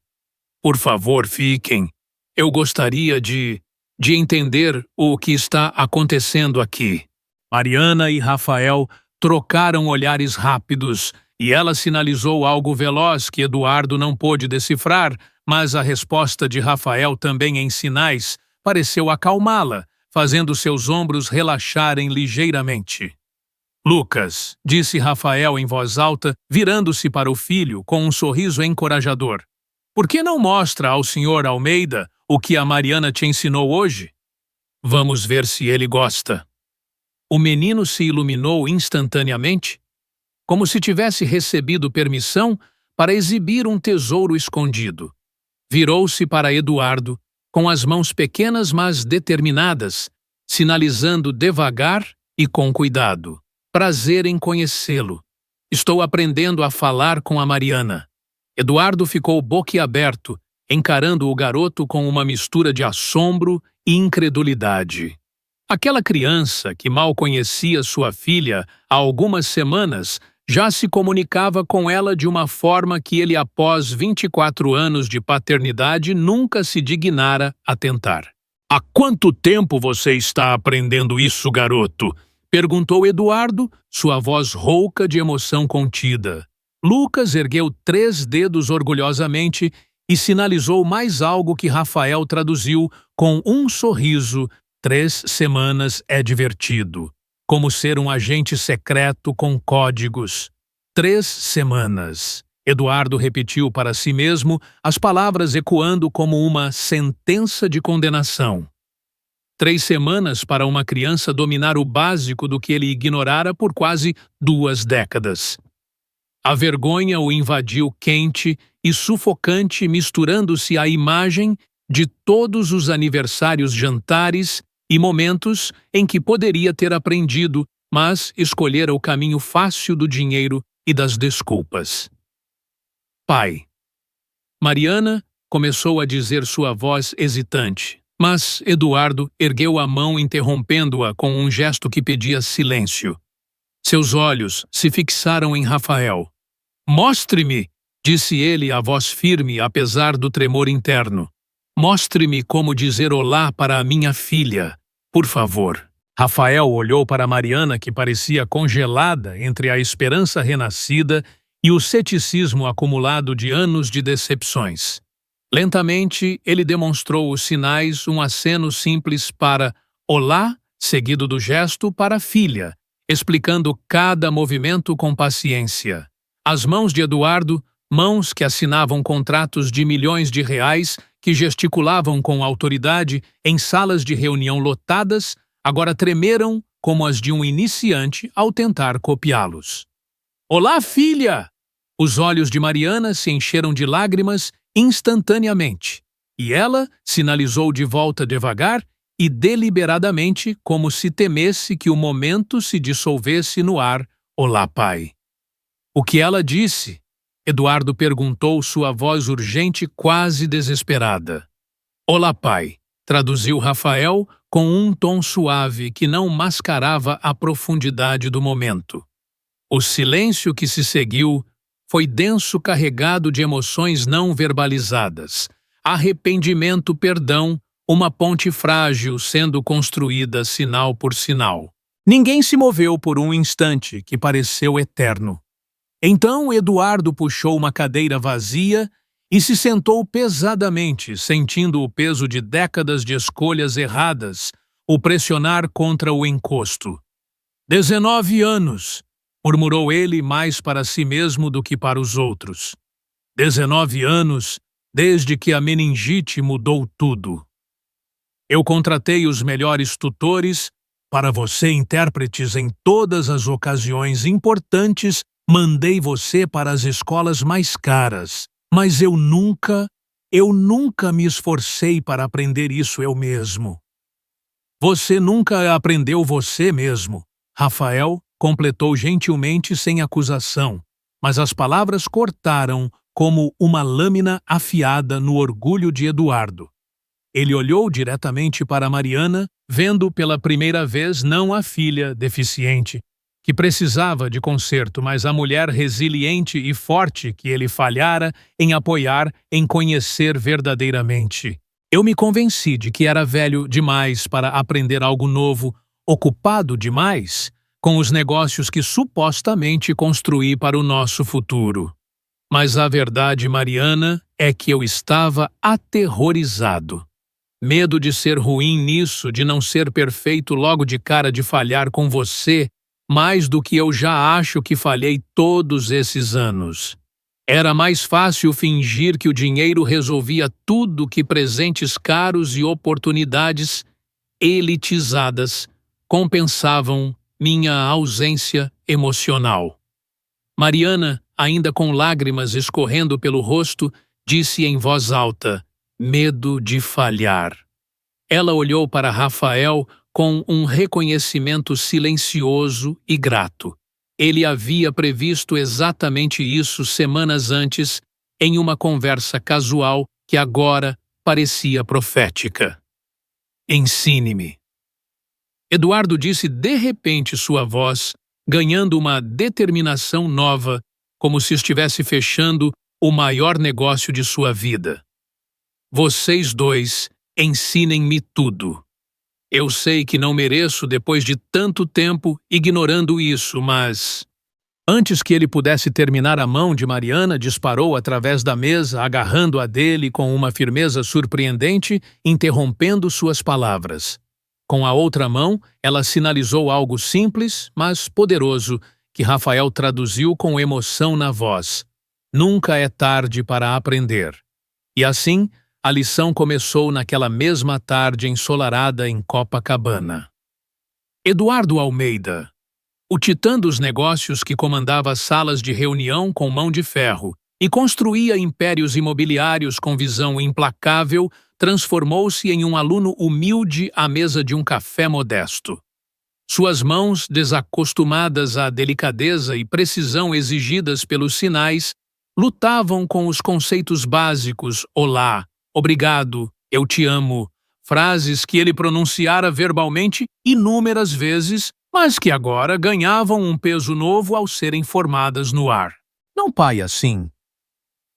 Por favor, fiquem. Eu gostaria de entender o que está acontecendo aqui. Mariana e Rafael trocaram olhares rápidos e ela sinalizou algo veloz que Eduardo não pôde decifrar, mas a resposta de Rafael, também em sinais, pareceu acalmá-la, fazendo seus ombros relaxarem ligeiramente. Lucas, disse Rafael em voz alta, virando-se para o filho com um sorriso encorajador. Por que não mostra ao Sr. Almeida o que a Mariana te ensinou hoje? Vamos ver se ele gosta. O menino se iluminou instantaneamente, como se tivesse recebido permissão para exibir um tesouro escondido. Virou-se para Eduardo, com as mãos pequenas mas determinadas, sinalizando devagar e com cuidado. Prazer em conhecê-lo. Estou aprendendo a falar com a Mariana. Eduardo ficou boquiaberto, encarando o garoto com uma mistura de assombro e incredulidade. Aquela criança, que mal conhecia sua filha há algumas semanas, já se comunicava com ela de uma forma que ele, após 24 anos de paternidade, nunca se dignara a tentar. Há quanto tempo você está aprendendo isso, garoto? Perguntou Eduardo, sua voz rouca de emoção contida. Lucas ergueu 3 dedos orgulhosamente e sinalizou mais algo que Rafael traduziu com um sorriso. 3 semanas é divertido. Como ser um agente secreto com códigos. 3 semanas. Eduardo repetiu para si mesmo, as palavras ecoando como uma sentença de condenação. 3 semanas para uma criança dominar o básico do que ele ignorara por quase 2 décadas. A vergonha o invadiu quente e sufocante, misturando-se à imagem de todos os aniversários, jantares e momentos em que poderia ter aprendido, mas escolhera o caminho fácil do dinheiro e das desculpas. Pai. Mariana começou a dizer, sua voz hesitante, mas Eduardo ergueu a mão, interrompendo-a com um gesto que pedia silêncio. Seus olhos se fixaram em Rafael. Mostre-me, disse ele, a voz firme apesar do tremor interno. Mostre-me como dizer olá para a minha filha, por favor. Rafael olhou para Mariana, que parecia congelada entre a esperança renascida e o ceticismo acumulado de anos de decepções. Lentamente, ele demonstrou os sinais, um aceno simples para olá, seguido do gesto para filha, explicando cada movimento com paciência. As mãos de Eduardo, mãos que assinavam contratos de milhões de reais, que gesticulavam com autoridade em salas de reunião lotadas, agora tremeram como as de um iniciante ao tentar copiá-los. Olá, filha! Os olhos de Mariana se encheram de lágrimas instantaneamente, e ela sinalizou de volta devagar e deliberadamente, como se temesse que o momento se dissolvesse no ar. Olá, pai. O que ela disse? Eduardo perguntou, sua voz urgente, quase desesperada. Olá, pai, traduziu Rafael com um tom suave que não mascarava a profundidade do momento. O silêncio que se seguiu foi denso, carregado de emoções não verbalizadas. Arrependimento, perdão, uma ponte frágil sendo construída sinal por sinal. Ninguém se moveu por um instante que pareceu eterno. Então Eduardo puxou uma cadeira vazia e se sentou pesadamente, sentindo o peso de décadas de escolhas erradas o pressionar contra o encosto. 19 anos, murmurou ele mais para si mesmo do que para os outros. 19 anos, desde que a meningite mudou tudo. Eu contratei os melhores tutores para você, intérpretes em todas as ocasiões importantes. Mandei você para as escolas mais caras, mas eu nunca me esforcei para aprender isso eu mesmo. Você nunca aprendeu você mesmo, Rafael completou gentilmente sem acusação, mas as palavras cortaram como uma lâmina afiada no orgulho de Eduardo. Ele olhou diretamente para Mariana, vendo pela primeira vez não a filha deficiente, que precisava de conserto, mas a mulher resiliente e forte que ele falhara em apoiar, em conhecer verdadeiramente. Eu me convenci de que era velho demais para aprender algo novo, ocupado demais com os negócios que supostamente construí para o nosso futuro. Mas a verdade, Mariana, é que eu estava aterrorizado. Medo de ser ruim nisso, de não ser perfeito logo de cara, de falhar com você, mais do que eu já acho que falhei todos esses anos. Era mais fácil fingir que o dinheiro resolvia tudo que presentes caros e oportunidades elitizadas compensavam minha ausência emocional. Mariana, ainda com lágrimas escorrendo pelo rosto, disse em voz alta: medo de falhar. Ela olhou para Rafael com um reconhecimento silencioso e grato. Ele havia previsto exatamente isso semanas antes, em uma conversa casual que agora parecia profética. Ensine-me. Eduardo disse de repente, sua voz ganhando uma determinação nova, como se estivesse fechando o maior negócio de sua vida. Vocês dois ensinem-me tudo. Eu sei que não mereço depois de tanto tempo ignorando isso, mas... Antes que ele pudesse terminar, a mão de Mariana disparou através da mesa, agarrando a dele com uma firmeza surpreendente, interrompendo suas palavras. Com a outra mão, ela sinalizou algo simples, mas poderoso, que Rafael traduziu com emoção na voz. Nunca é tarde para aprender. E assim, a lição começou naquela mesma tarde ensolarada em Copacabana. Eduardo Almeida, o titã dos negócios que comandava as salas de reunião com mão de ferro e construía impérios imobiliários com visão implacável, transformou-se em um aluno humilde à mesa de um café modesto. Suas mãos, desacostumadas à delicadeza e precisão exigidas pelos sinais, lutavam com os conceitos básicos: olá, obrigado, eu te amo, frases que ele pronunciara verbalmente inúmeras vezes, mas que agora ganhavam um peso novo ao serem formadas no ar. Não paie assim.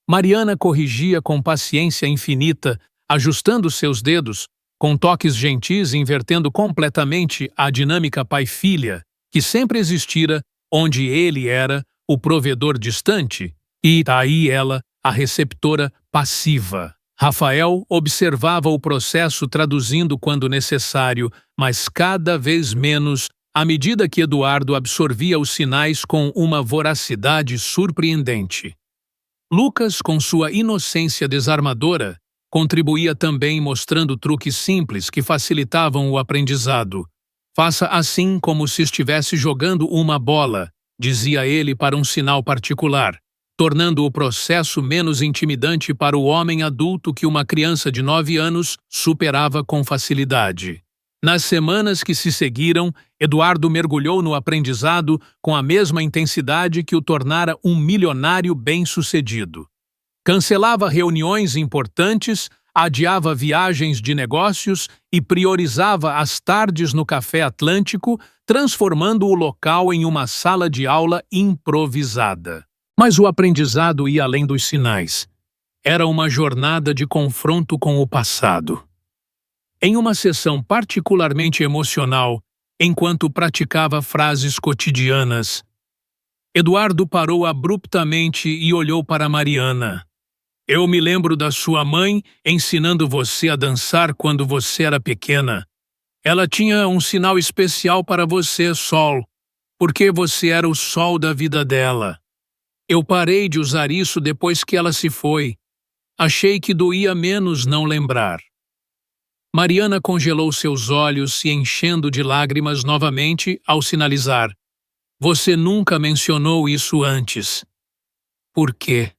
Mariana corrigia com paciência infinita, ajustando seus dedos, com toques gentis invertendo completamente a dinâmica pai-filha, que sempre existira, onde ele era o provedor distante, e daí ela, a receptora passiva. Rafael observava o processo traduzindo quando necessário, mas cada vez menos, à medida que Eduardo absorvia os sinais com uma voracidade surpreendente. Lucas, com sua inocência desarmadora, contribuía também mostrando truques simples que facilitavam o aprendizado. Faça assim como se estivesse jogando uma bola, dizia ele para um sinal particular, tornando o processo menos intimidante para o homem adulto que uma criança de 9 anos superava com facilidade. Nas semanas que se seguiram, Eduardo mergulhou no aprendizado com a mesma intensidade que o tornara um milionário bem-sucedido. Cancelava reuniões importantes, adiava viagens de negócios e priorizava as tardes no Café Atlântico, transformando o local em uma sala de aula improvisada. Mas o aprendizado ia além dos sinais. Era uma jornada de confronto com o passado. Em uma sessão particularmente emocional, enquanto praticava frases cotidianas, Eduardo parou abruptamente e olhou para Mariana. Eu me lembro da sua mãe ensinando você a dançar quando você era pequena. Ela tinha um sinal especial para você, Sol, porque você era o sol da vida dela. Eu parei de usar isso depois que ela se foi. Achei que doía menos não lembrar. Mariana congelou seus olhos, se enchendo de lágrimas novamente ao sinalizar. Você nunca mencionou isso antes. Por quê?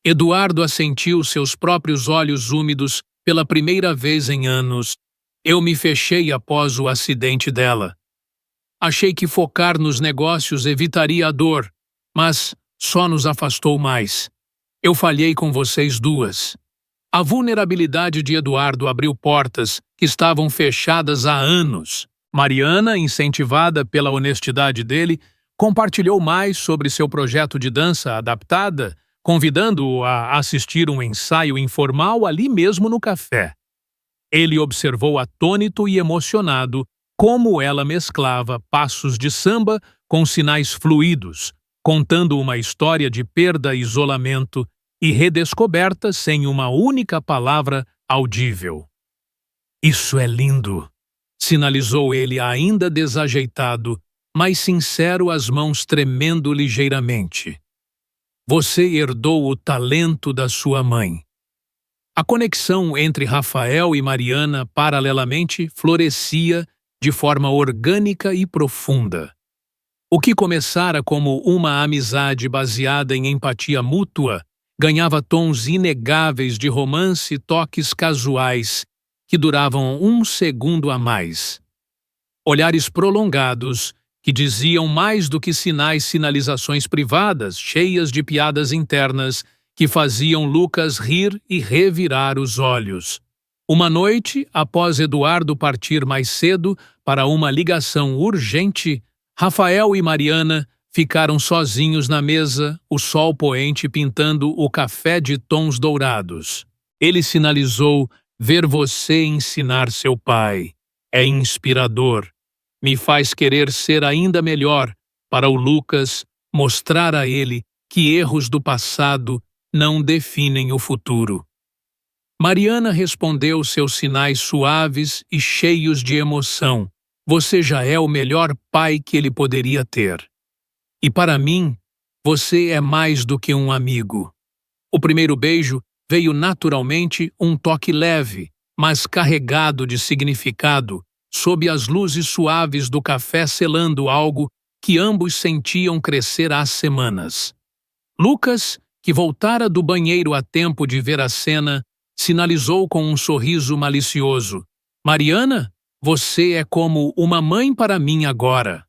Eduardo assentiu seus próprios olhos úmidos pela primeira vez em anos. Eu me fechei após o acidente dela. Achei que focar nos negócios evitaria a dor, mas só nos afastou mais. Eu falhei com vocês duas. A vulnerabilidade de Eduardo abriu portas que estavam fechadas há anos. Mariana, incentivada pela honestidade dele, compartilhou mais sobre seu projeto de dança adaptada, convidando-o a assistir um ensaio informal ali mesmo no café. Ele observou atônito e emocionado como ela mesclava passos de samba com sinais fluidos, contando uma história de perda, isolamento e redescoberta sem uma única palavra audível. Isso é lindo, sinalizou ele ainda desajeitado, mas sincero, as mãos tremendo ligeiramente. Você herdou o talento da sua mãe. A conexão entre Rafael e Mariana, paralelamente, florescia de forma orgânica e profunda. O que começara como uma amizade baseada em empatia mútua ganhava tons inegáveis de romance e toques casuais que duravam um segundo a mais. Olhares prolongados que diziam mais do que sinalizações privadas, cheias de piadas internas que faziam Lucas rir e revirar os olhos. Uma noite, após Eduardo partir mais cedo para uma ligação urgente, Rafael e Mariana ficaram sozinhos na mesa, o sol poente pintando o café de tons dourados. Ele sinalizou: ver você ensinar seu pai. É inspirador. Me faz querer ser ainda melhor para o Lucas, mostrar a ele que erros do passado não definem o futuro. Mariana respondeu seus sinais suaves e cheios de emoção. Você já é o melhor pai que ele poderia ter. E para mim, você é mais do que um amigo. O primeiro beijo veio naturalmente, um toque leve, mas carregado de significado, sob as luzes suaves do café selando algo que ambos sentiam crescer há semanas. Lucas, que voltara do banheiro a tempo de ver a cena, sinalizou com um sorriso malicioso: Mariana, você é como uma mãe para mim agora.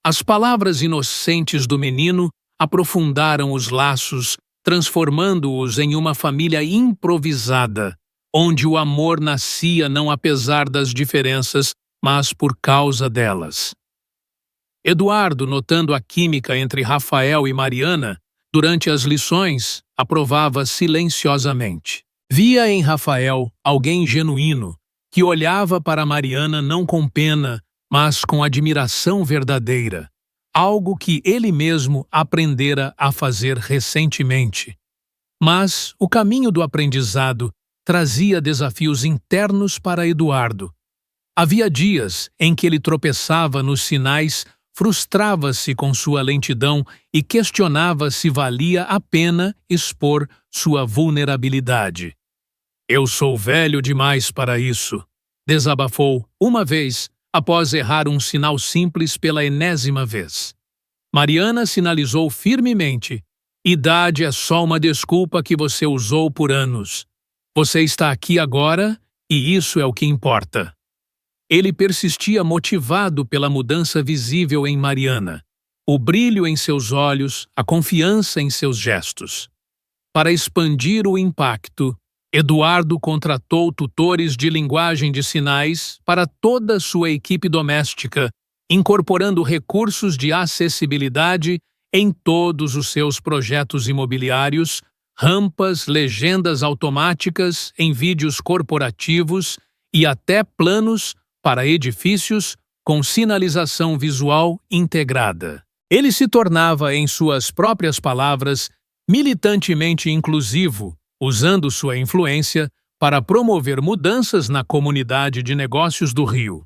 As palavras inocentes do menino aprofundaram os laços, transformando-os em uma família improvisada, onde o amor nascia não apesar das diferenças, mas por causa delas. Eduardo, notando a química entre Rafael e Mariana, durante as lições, aprovava silenciosamente. Via em Rafael alguém genuíno, que olhava para Mariana não com pena, mas com admiração verdadeira, algo que ele mesmo aprendera a fazer recentemente. Mas o caminho do aprendizado trazia desafios internos para Eduardo. Havia dias em que ele tropeçava nos sinais, frustrava-se com sua lentidão e questionava se valia a pena expor sua vulnerabilidade. Eu sou velho demais para isso, desabafou uma vez, após errar um sinal simples pela enésima vez. Mariana sinalizou firmemente: idade é só uma desculpa que você usou por anos. Você está aqui agora e isso é o que importa. Ele persistia motivado pela mudança visível em Mariana, o brilho em seus olhos, a confiança em seus gestos. Para expandir o impacto, Eduardo contratou tutores de linguagem de sinais para toda sua equipe doméstica, incorporando recursos de acessibilidade em todos os seus projetos imobiliários, rampas, legendas automáticas em vídeos corporativos e até planos para edifícios com sinalização visual integrada. Ele se tornava, em suas próprias palavras, militantemente inclusivo, usando sua influência para promover mudanças na comunidade de negócios do Rio.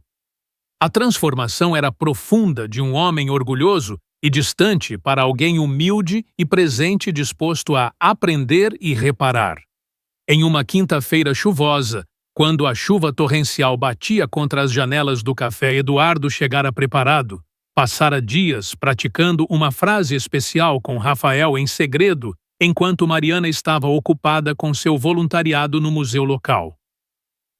A transformação era profunda de um homem orgulhoso e distante para alguém humilde e presente disposto a aprender e reparar. Em uma quinta-feira chuvosa, quando a chuva torrencial batia contra as janelas do café, Eduardo chegara preparado. Passara dias praticando uma frase especial com Rafael em segredo, enquanto Mariana estava ocupada com seu voluntariado no museu local.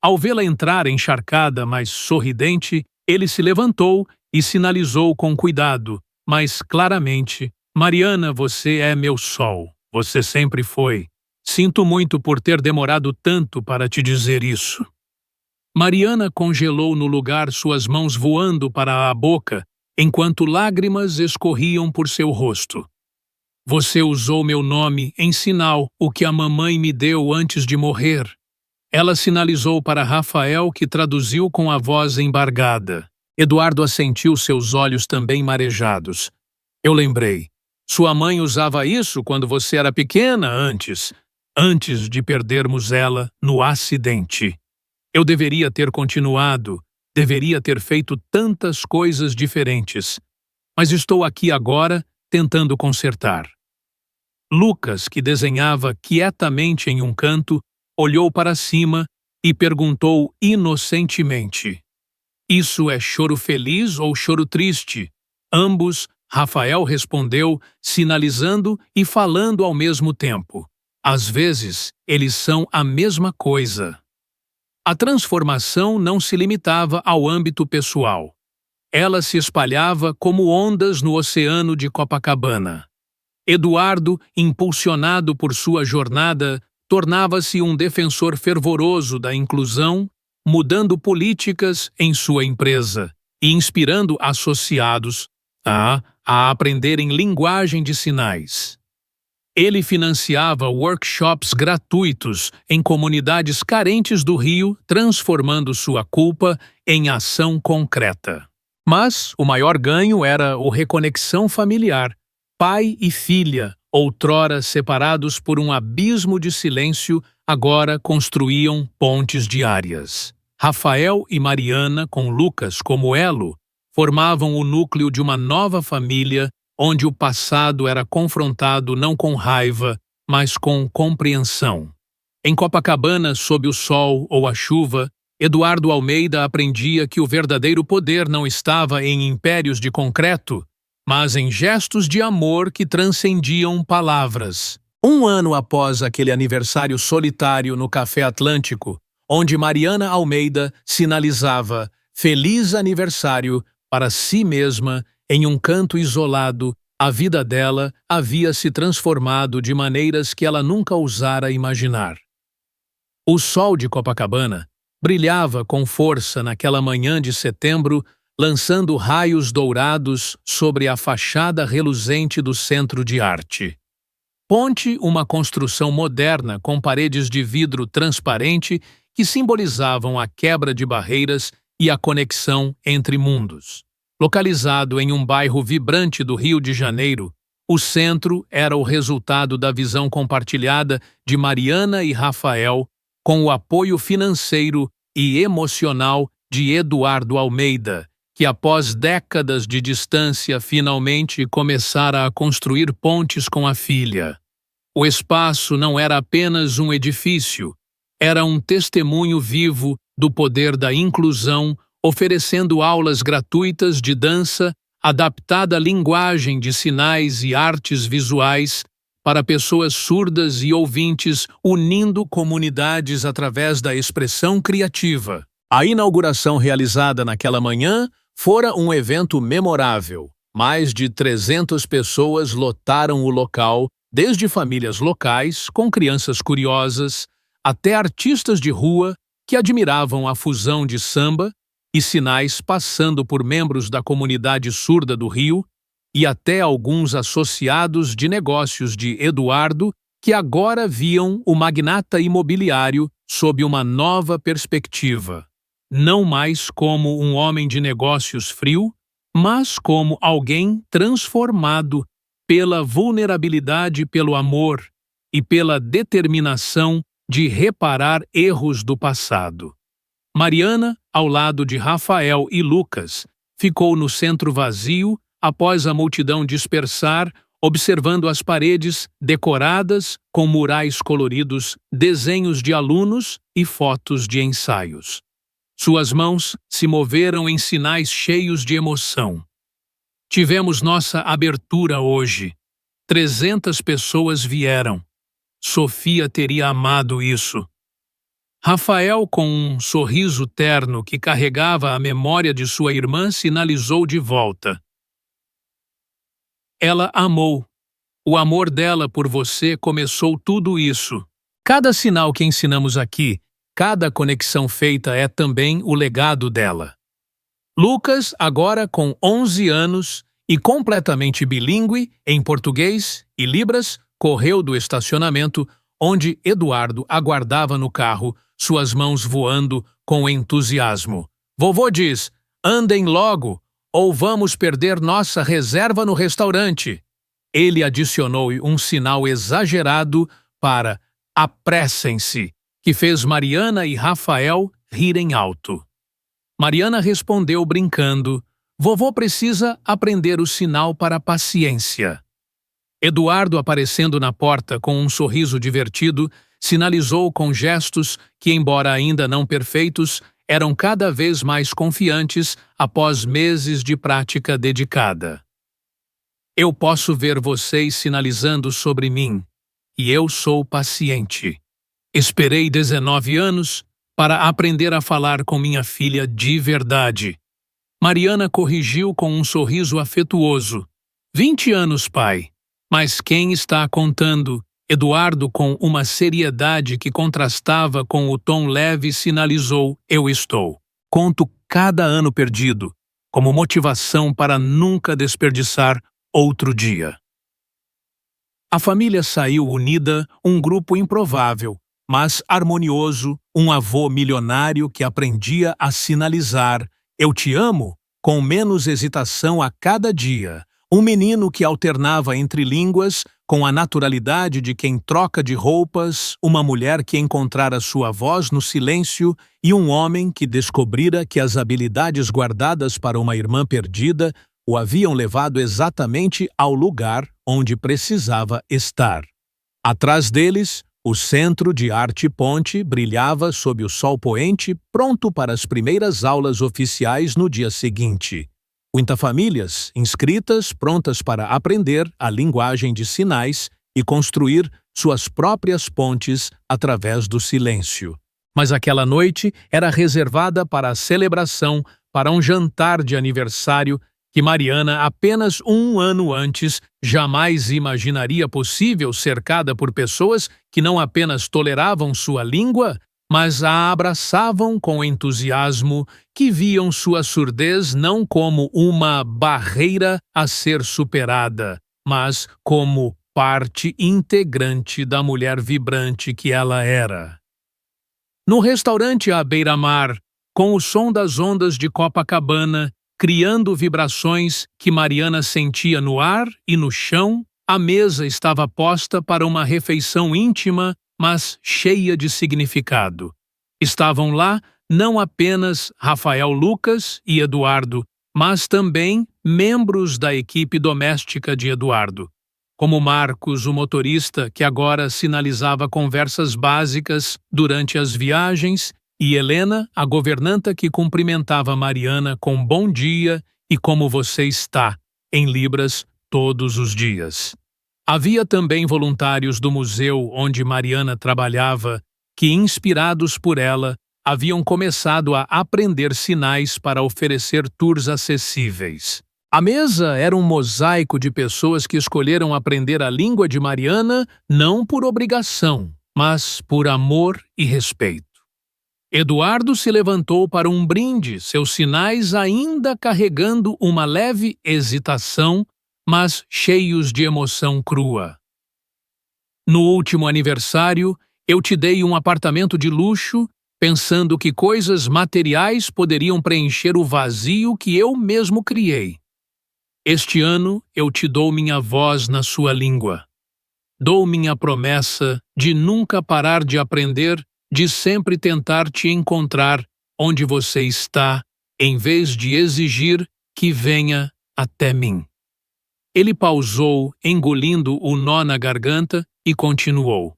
Ao vê-la entrar encharcada, mas sorridente, ele se levantou e sinalizou com cuidado, mas claramente: Mariana, você é meu sol. Você sempre foi. Sinto muito por ter demorado tanto para te dizer isso. Mariana congelou no lugar, suas mãos voando para a boca, enquanto lágrimas escorriam por seu rosto. Você usou meu nome em sinal, o que a mamãe me deu antes de morrer. Ela sinalizou para Rafael, que traduziu com a voz embargada. Eduardo assentiu, seus olhos também marejados. Eu lembrei. Sua mãe usava isso quando você era pequena antes de perdermos ela no acidente. Eu deveria ter continuado, deveria ter feito tantas coisas diferentes, mas estou aqui agora tentando consertar. Lucas, que desenhava quietamente em um canto, olhou para cima e perguntou inocentemente: Isso é choro feliz ou choro triste? Ambos, Rafael respondeu, sinalizando e falando ao mesmo tempo. Às vezes, eles são a mesma coisa. A transformação não se limitava ao âmbito pessoal. Ela se espalhava como ondas no oceano de Copacabana. Eduardo, impulsionado por sua jornada, tornava-se um defensor fervoroso da inclusão, mudando políticas em sua empresa e inspirando associados a aprenderem linguagem de sinais. Ele financiava workshops gratuitos em comunidades carentes do Rio, transformando sua culpa em ação concreta. Mas o maior ganho era a reconexão familiar. Pai e filha, outrora separados por um abismo de silêncio, agora construíam pontes diárias. Rafael e Mariana, com Lucas como elo, formavam o núcleo de uma nova família onde o passado era confrontado não com raiva, mas com compreensão. Em Copacabana, sob o sol ou a chuva, Eduardo Almeida aprendia que o verdadeiro poder não estava em impérios de concreto, mas em gestos de amor que transcendiam palavras. Um ano após aquele aniversário solitário no Café Atlântico, onde Mariana Almeida sinalizava feliz aniversário para si mesma em um canto isolado, a vida dela havia se transformado de maneiras que ela nunca ousara imaginar. O sol de Copacabana brilhava com força naquela manhã de setembro, lançando raios dourados sobre a fachada reluzente do Centro de Arte. Ponte, uma construção moderna com paredes de vidro transparente que simbolizavam a quebra de barreiras e a conexão entre mundos. Localizado em um bairro vibrante do Rio de Janeiro, o centro era o resultado da visão compartilhada de Mariana e Rafael, com o apoio financeiro e emocional de Eduardo Almeida, que após décadas de distância finalmente começara a construir pontes com a filha. O espaço não era apenas um edifício, era um testemunho vivo do poder da inclusão, oferecendo aulas gratuitas de dança, adaptada à linguagem de sinais e artes visuais para pessoas surdas e ouvintes, unindo comunidades através da expressão criativa. A inauguração realizada naquela manhã fora um evento memorável. Mais de 300 pessoas lotaram o local, desde famílias locais, com crianças curiosas, até artistas de rua que admiravam a fusão de samba e sinais, passando por membros da comunidade surda do Rio e até alguns associados de negócios de Eduardo que agora viam o magnata imobiliário sob uma nova perspectiva. Não mais como um homem de negócios frio, mas como alguém transformado pela vulnerabilidade, pelo amor e pela determinação de reparar erros do passado. Mariana, ao lado de Rafael e Lucas, ficou no centro vazio após a multidão dispersar, observando as paredes decoradas com murais coloridos, desenhos de alunos e fotos de ensaios. Suas mãos se moveram em sinais cheios de emoção. Tivemos nossa abertura hoje. 300 pessoas vieram. Sofia teria amado isso. Rafael, com um sorriso terno que carregava a memória de sua irmã, sinalizou de volta. Ela amou. O amor dela por você começou tudo isso. Cada sinal que ensinamos aqui, cada conexão feita é também o legado dela. Lucas, agora com 11 anos e completamente bilíngue em português e libras, correu do estacionamento onde Eduardo aguardava no carro, suas mãos voando com entusiasmo. Vovô diz, andem logo, ou vamos perder nossa reserva no restaurante. Ele adicionou um sinal exagerado para "apressem-se", que fez Mariana e Rafael rirem alto. Mariana respondeu brincando: "Vovô precisa aprender o sinal para a paciência." Eduardo, aparecendo na porta com um sorriso divertido, sinalizou com gestos que, embora ainda não perfeitos, eram cada vez mais confiantes após meses de prática dedicada. "Eu posso ver vocês sinalizando sobre mim, e eu sou paciente. Esperei 19 anos para aprender a falar com minha filha de verdade." Mariana corrigiu com um sorriso afetuoso: 20 anos, pai. Mas quem está contando? Eduardo, com uma seriedade que contrastava com o tom leve, sinalizou: "Eu estou. Conto cada ano perdido, como motivação para nunca desperdiçar outro dia." A família saiu unida, um grupo improvável, mas harmonioso, um avô milionário que aprendia a sinalizar "eu te amo" com menos hesitação a cada dia, um menino que alternava entre línguas com a naturalidade de quem troca de roupas, uma mulher que encontrara sua voz no silêncio e um homem que descobrira que as habilidades guardadas para uma irmã perdida o haviam levado exatamente ao lugar onde precisava estar. Atrás deles, o Centro de Arte Ponte brilhava sob o sol poente, pronto para as primeiras aulas oficiais no dia seguinte. 50 famílias inscritas, prontas para aprender a linguagem de sinais e construir suas próprias pontes através do silêncio. Mas aquela noite era reservada para a celebração, para um jantar de aniversário que Mariana, apenas um ano antes, jamais imaginaria possível, cercada por pessoas que não apenas toleravam sua língua, mas a abraçavam com entusiasmo, que viam sua surdez não como uma barreira a ser superada, mas como parte integrante da mulher vibrante que ela era. No restaurante à beira-mar, com o som das ondas de Copacabana, criando vibrações que Mariana sentia no ar e no chão, a mesa estava posta para uma refeição íntima, mas cheia de significado. Estavam lá não apenas Rafael Lucas e Eduardo, mas também membros da equipe doméstica de Eduardo, como Marcos, o motorista que agora sinalizava conversas básicas durante as viagens, e Helena, a governanta que cumprimentava Mariana com "bom dia" e "como você está" em libras todos os dias. Havia também voluntários do museu onde Mariana trabalhava que, inspirados por ela, haviam começado a aprender sinais para oferecer tours acessíveis. A mesa era um mosaico de pessoas que escolheram aprender a língua de Mariana não por obrigação, mas por amor e respeito. Eduardo se levantou para um brinde, seus sinais ainda carregando uma leve hesitação, mas cheios de emoção crua. "No último aniversário, eu te dei um apartamento de luxo, pensando que coisas materiais poderiam preencher o vazio que eu mesmo criei. Este ano, eu te dou minha voz na sua língua. Dou minha promessa de nunca parar de aprender, de sempre tentar te encontrar onde você está, em vez de exigir que venha até mim." Ele pausou, engolindo o nó na garganta, e continuou: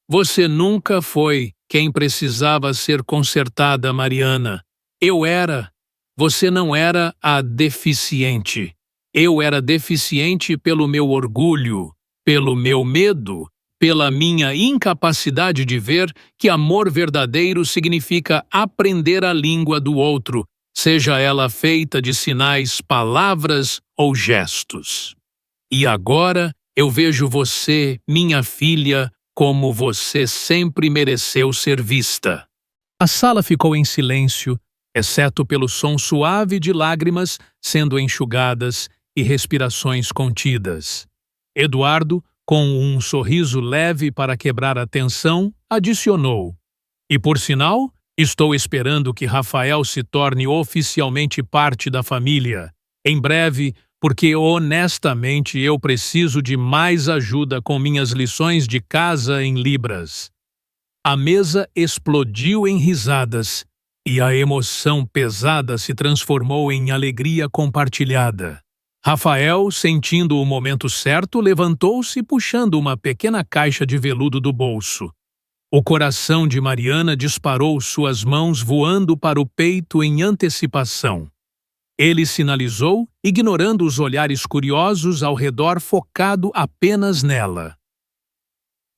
"Você nunca foi quem precisava ser consertada, Mariana. Eu era. Você não era a deficiente. Eu era deficiente pelo meu orgulho, pelo meu medo, pela minha incapacidade de ver que amor verdadeiro significa aprender a língua do outro, seja ela feita de sinais, palavras ou gestos. E agora eu vejo você, minha filha, como você sempre mereceu ser vista." A sala ficou em silêncio, exceto pelo som suave de lágrimas sendo enxugadas e respirações contidas. Eduardo, com um sorriso leve para quebrar a tensão, adicionou: "E por sinal, estou esperando que Rafael se torne oficialmente parte da família. Em breve, porque honestamente eu preciso de mais ajuda com minhas lições de casa em Libras. A mesa explodiu em risadas e a emoção pesada se transformou em alegria compartilhada. Rafael, sentindo o momento certo, levantou-se puxando uma pequena caixa de veludo do bolso. O coração de Mariana disparou, suas mãos voando para o peito em antecipação. Ele sinalizou, ignorando os olhares curiosos ao redor, focado apenas nela.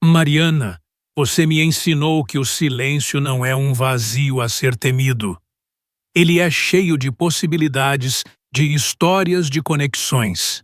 Mariana, você me ensinou que o silêncio não é um vazio a ser temido. Ele é cheio de possibilidades, de histórias, de conexões.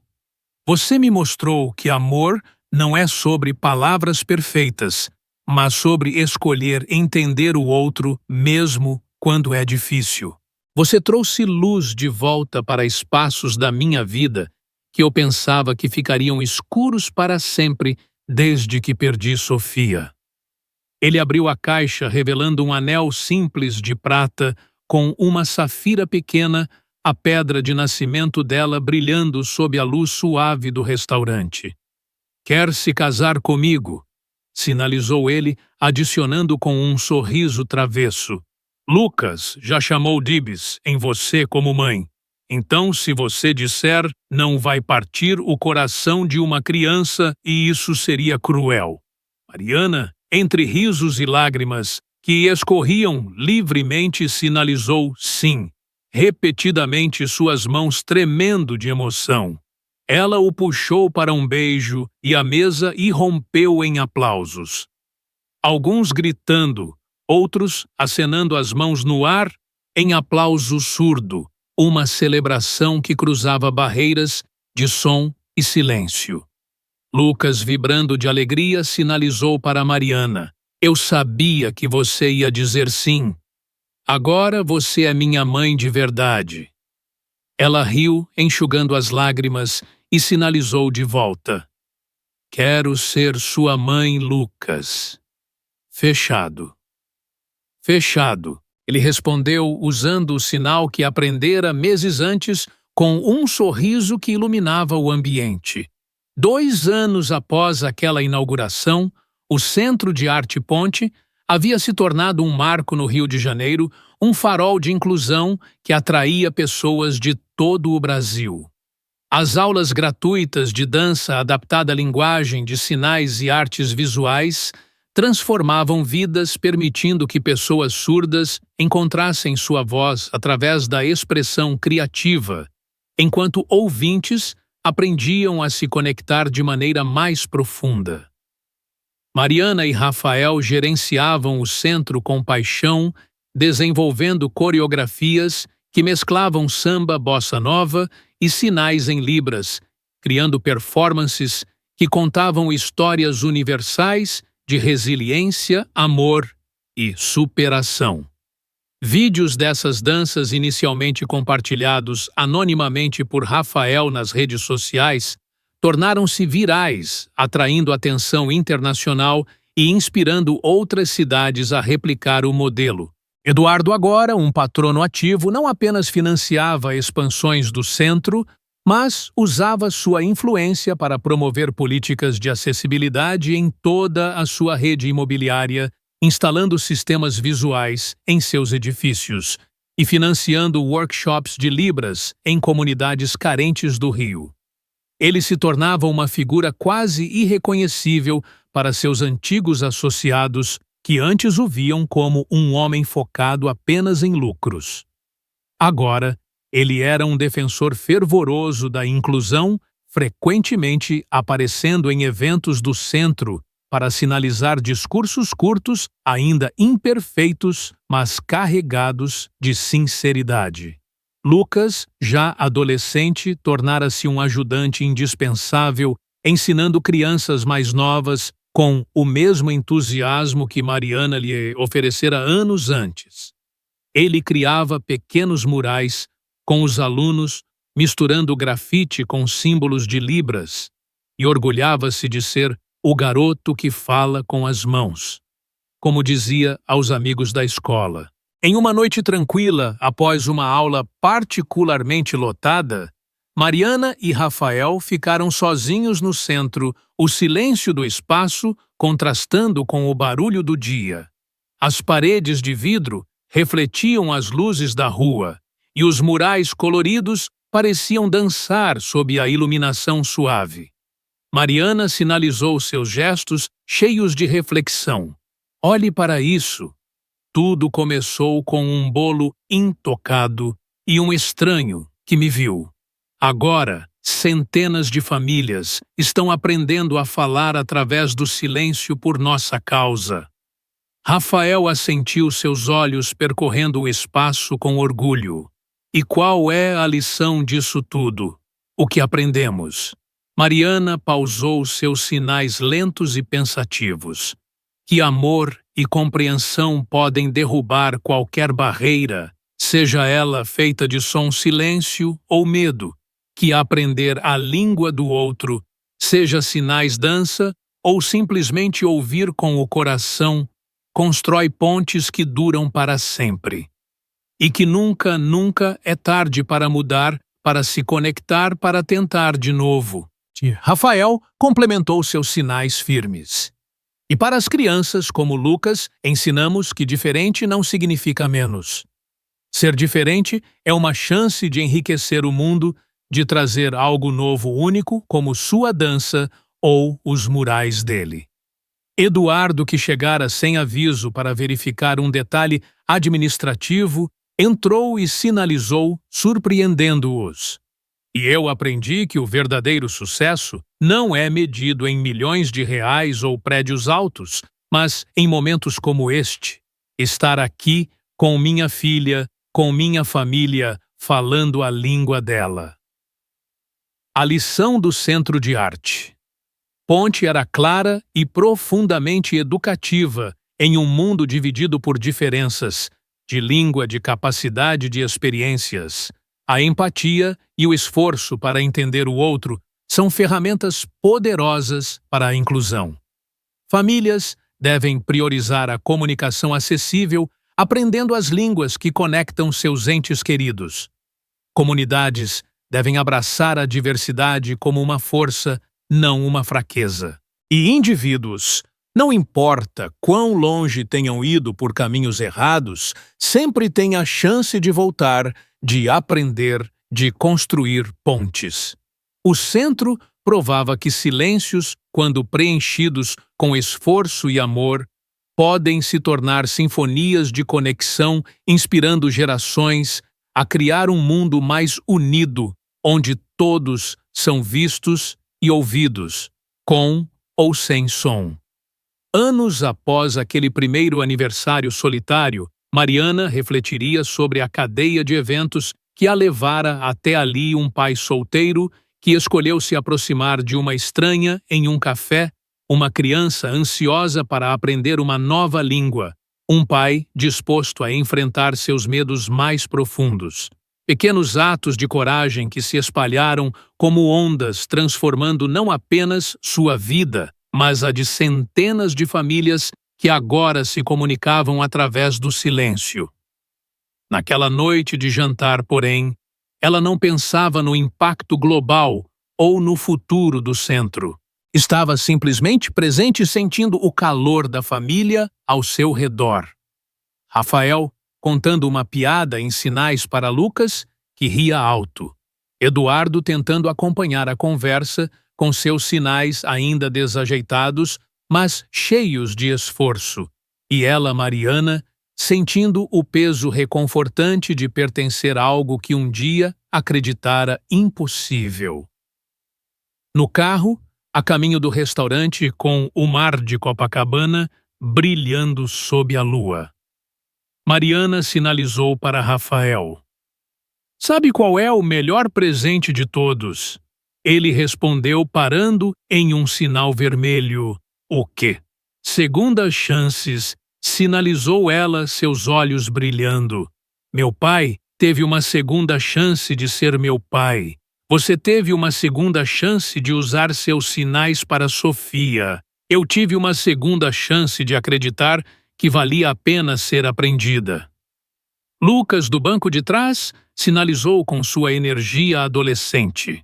Você me mostrou que amor não é sobre palavras perfeitas, mas sobre escolher entender o outro mesmo quando é difícil. Você trouxe luz de volta para espaços da minha vida que eu pensava que ficariam escuros para sempre desde que perdi Sofia. Ele abriu a caixa, revelando um anel simples de prata com uma safira pequena, a pedra de nascimento dela brilhando sob a luz suave do restaurante. Quer se casar comigo? Sinalizou ele, adicionando com um sorriso travesso. Lucas já chamou Dibs em você como mãe. Então, se você disser, não vai partir o coração de uma criança e isso seria cruel. Mariana, entre risos e lágrimas, que escorriam livremente, sinalizou sim, repetidamente, suas mãos tremendo de emoção. Ela o puxou para um beijo e a mesa irrompeu em aplausos. Alguns gritando, outros acenando as mãos no ar em aplauso surdo, uma celebração que cruzava barreiras de som e silêncio. Lucas, vibrando de alegria, sinalizou para Mariana. Eu sabia que você ia dizer sim. Agora você é minha mãe de verdade. Ela riu, enxugando as lágrimas, e sinalizou de volta. Quero ser sua mãe, Lucas. Fechado. Fechado, ele respondeu usando o sinal que aprendera meses antes com um sorriso que iluminava o ambiente. 2 anos após aquela inauguração, o Centro de Arte Ponte havia se tornado um marco no Rio de Janeiro, um farol de inclusão que atraía pessoas de todo o Brasil. As aulas gratuitas de dança adaptada à linguagem de sinais e artes visuais transformavam vidas, permitindo que pessoas surdas encontrassem sua voz através da expressão criativa, enquanto ouvintes aprendiam a se conectar de maneira mais profunda. Mariana e Rafael gerenciavam o centro com paixão, desenvolvendo coreografias que mesclavam samba, bossa nova e sinais em libras, criando performances que contavam histórias universais de resiliência, amor e superação. Vídeos dessas danças, inicialmente compartilhados anonimamente por Rafael nas redes sociais, tornaram-se virais, atraindo atenção internacional e inspirando outras cidades a replicar o modelo. Eduardo, agora um patrono ativo, não apenas financiava expansões do centro, mas usava sua influência para promover políticas de acessibilidade em toda a sua rede imobiliária, instalando sistemas visuais em seus edifícios e financiando workshops de Libras em comunidades carentes do Rio. Ele se tornava uma figura quase irreconhecível para seus antigos associados, que antes o viam como um homem focado apenas em lucros. Agora, ele era um defensor fervoroso da inclusão, frequentemente aparecendo em eventos do centro para sinalizar discursos curtos, ainda imperfeitos, mas carregados de sinceridade. Lucas, já adolescente, tornara-se um ajudante indispensável, ensinando crianças mais novas com o mesmo entusiasmo que Mariana lhe oferecera anos antes. Ele criava pequenos murais com os alunos, misturando grafite com símbolos de Libras, e orgulhava-se de ser o garoto que fala com as mãos, como dizia aos amigos da escola. Em uma noite tranquila, após uma aula particularmente lotada, Mariana e Rafael ficaram sozinhos no centro, o silêncio do espaço contrastando com o barulho do dia. As paredes de vidro refletiam as luzes da rua, e os murais coloridos pareciam dançar sob a iluminação suave. Mariana sinalizou seus gestos cheios de reflexão. Olhe para isso. Tudo começou com um bolo intocado e um estranho que me viu. Agora, centenas de famílias estão aprendendo a falar através do silêncio por nossa causa. Rafael assentiu seus olhos percorrendo o espaço com orgulho. E qual é a lição disso tudo? O que aprendemos? Mariana pausou seus sinais lentos e pensativos. Que amor e compreensão podem derrubar qualquer barreira, seja ela feita de silêncio ou medo. Que aprender a língua do outro, seja sinais dança ou simplesmente ouvir com o coração, constrói pontes que duram para sempre. E que nunca, nunca é tarde para mudar, para se conectar, para tentar de novo. Rafael complementou seus sinais firmes. E para as crianças, como Lucas, ensinamos que diferente não significa menos. Ser diferente é uma chance de enriquecer o mundo, de trazer algo novo único, como sua dança ou os murais dele. Eduardo, que chegara sem aviso para verificar um detalhe administrativo, entrou e sinalizou, surpreendendo-os. E eu aprendi que o verdadeiro sucesso não é medido em milhões de reais ou prédios altos, mas em momentos como este. Estar aqui com minha filha, com minha família, falando a língua dela. A lição do Centro de Arte. Ponte era clara e profundamente educativa em um mundo dividido por diferenças, de língua, de capacidade, de experiências. A empatia e o esforço para entender o outro são ferramentas poderosas para a inclusão. Famílias devem priorizar a comunicação acessível, aprendendo as línguas que conectam seus entes queridos. Comunidades devem abraçar a diversidade como uma força, não uma fraqueza. E indivíduos, não importa quão longe tenham ido por caminhos errados, sempre têm a chance de voltar, de aprender, de construir pontes. O centro provava que silêncios, quando preenchidos com esforço e amor, podem se tornar sinfonias de conexão, inspirando gerações a criar um mundo mais unido, onde todos são vistos e ouvidos, com ou sem som. Anos após aquele primeiro aniversário solitário, Mariana refletiria sobre a cadeia de eventos que a levara até ali um pai solteiro que escolheu se aproximar de uma estranha em um café, uma criança ansiosa para aprender uma nova língua, um pai disposto a enfrentar seus medos mais profundos. Pequenos atos de coragem que se espalharam como ondas, transformando não apenas sua vida, mas a de centenas de famílias que agora se comunicavam através do silêncio. Naquela noite de jantar, porém, ela não pensava no impacto global ou no futuro do centro. Estava simplesmente presente, sentindo o calor da família ao seu redor. Rafael contando uma piada em sinais para Lucas, que ria alto. Eduardo tentando acompanhar a conversa com seus sinais ainda desajeitados, mas cheios de esforço. E ela, Mariana, sentindo o peso reconfortante de pertencer a algo que um dia acreditara impossível. No carro, a caminho do restaurante com o mar de Copacabana brilhando sob a lua. Mariana sinalizou para Rafael. Sabe qual é o melhor presente de todos? Ele respondeu parando em um sinal vermelho. O quê? Segundas chances, sinalizou ela, seus olhos brilhando. Meu pai teve uma segunda chance de ser meu pai. Você teve uma segunda chance de usar seus sinais para Sofia. Eu tive uma segunda chance de acreditar que valia a pena ser aprendida. Lucas, do banco de trás, sinalizou com sua energia adolescente.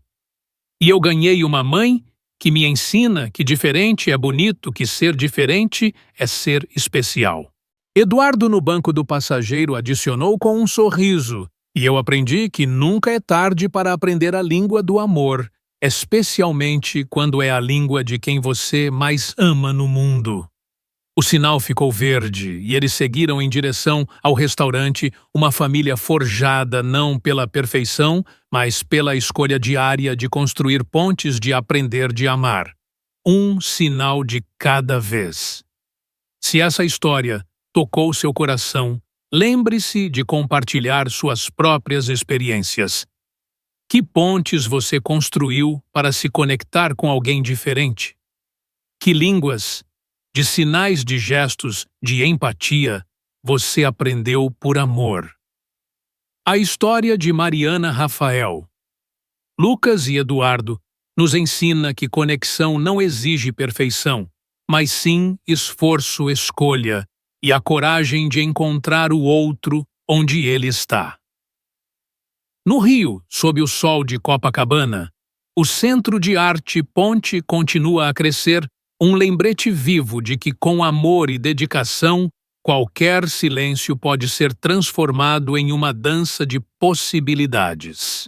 E eu ganhei uma mãe que me ensina que diferente é bonito, que ser diferente é ser especial. Eduardo, no banco do passageiro, adicionou com um sorriso, e eu aprendi que nunca é tarde para aprender a língua do amor, especialmente quando é a língua de quem você mais ama no mundo. O sinal ficou verde e eles seguiram em direção ao restaurante, uma família forjada não pela perfeição, mas pela escolha diária de construir pontes de aprender de amar. Um sinal de cada vez. Se essa história tocou seu coração, lembre-se de compartilhar suas próprias experiências. Que pontes você construiu para se conectar com alguém diferente? Que línguas, de sinais de gestos, de empatia, você aprendeu por amor? A história de Mariana Rafael. Lucas e Eduardo nos ensina que conexão não exige perfeição, mas sim esforço, escolha e a coragem de encontrar o outro onde ele está. No Rio, sob o sol de Copacabana, o Centro de Arte Ponte continua a crescer, um lembrete vivo de que com amor e dedicação, qualquer silêncio pode ser transformado em uma dança de possibilidades.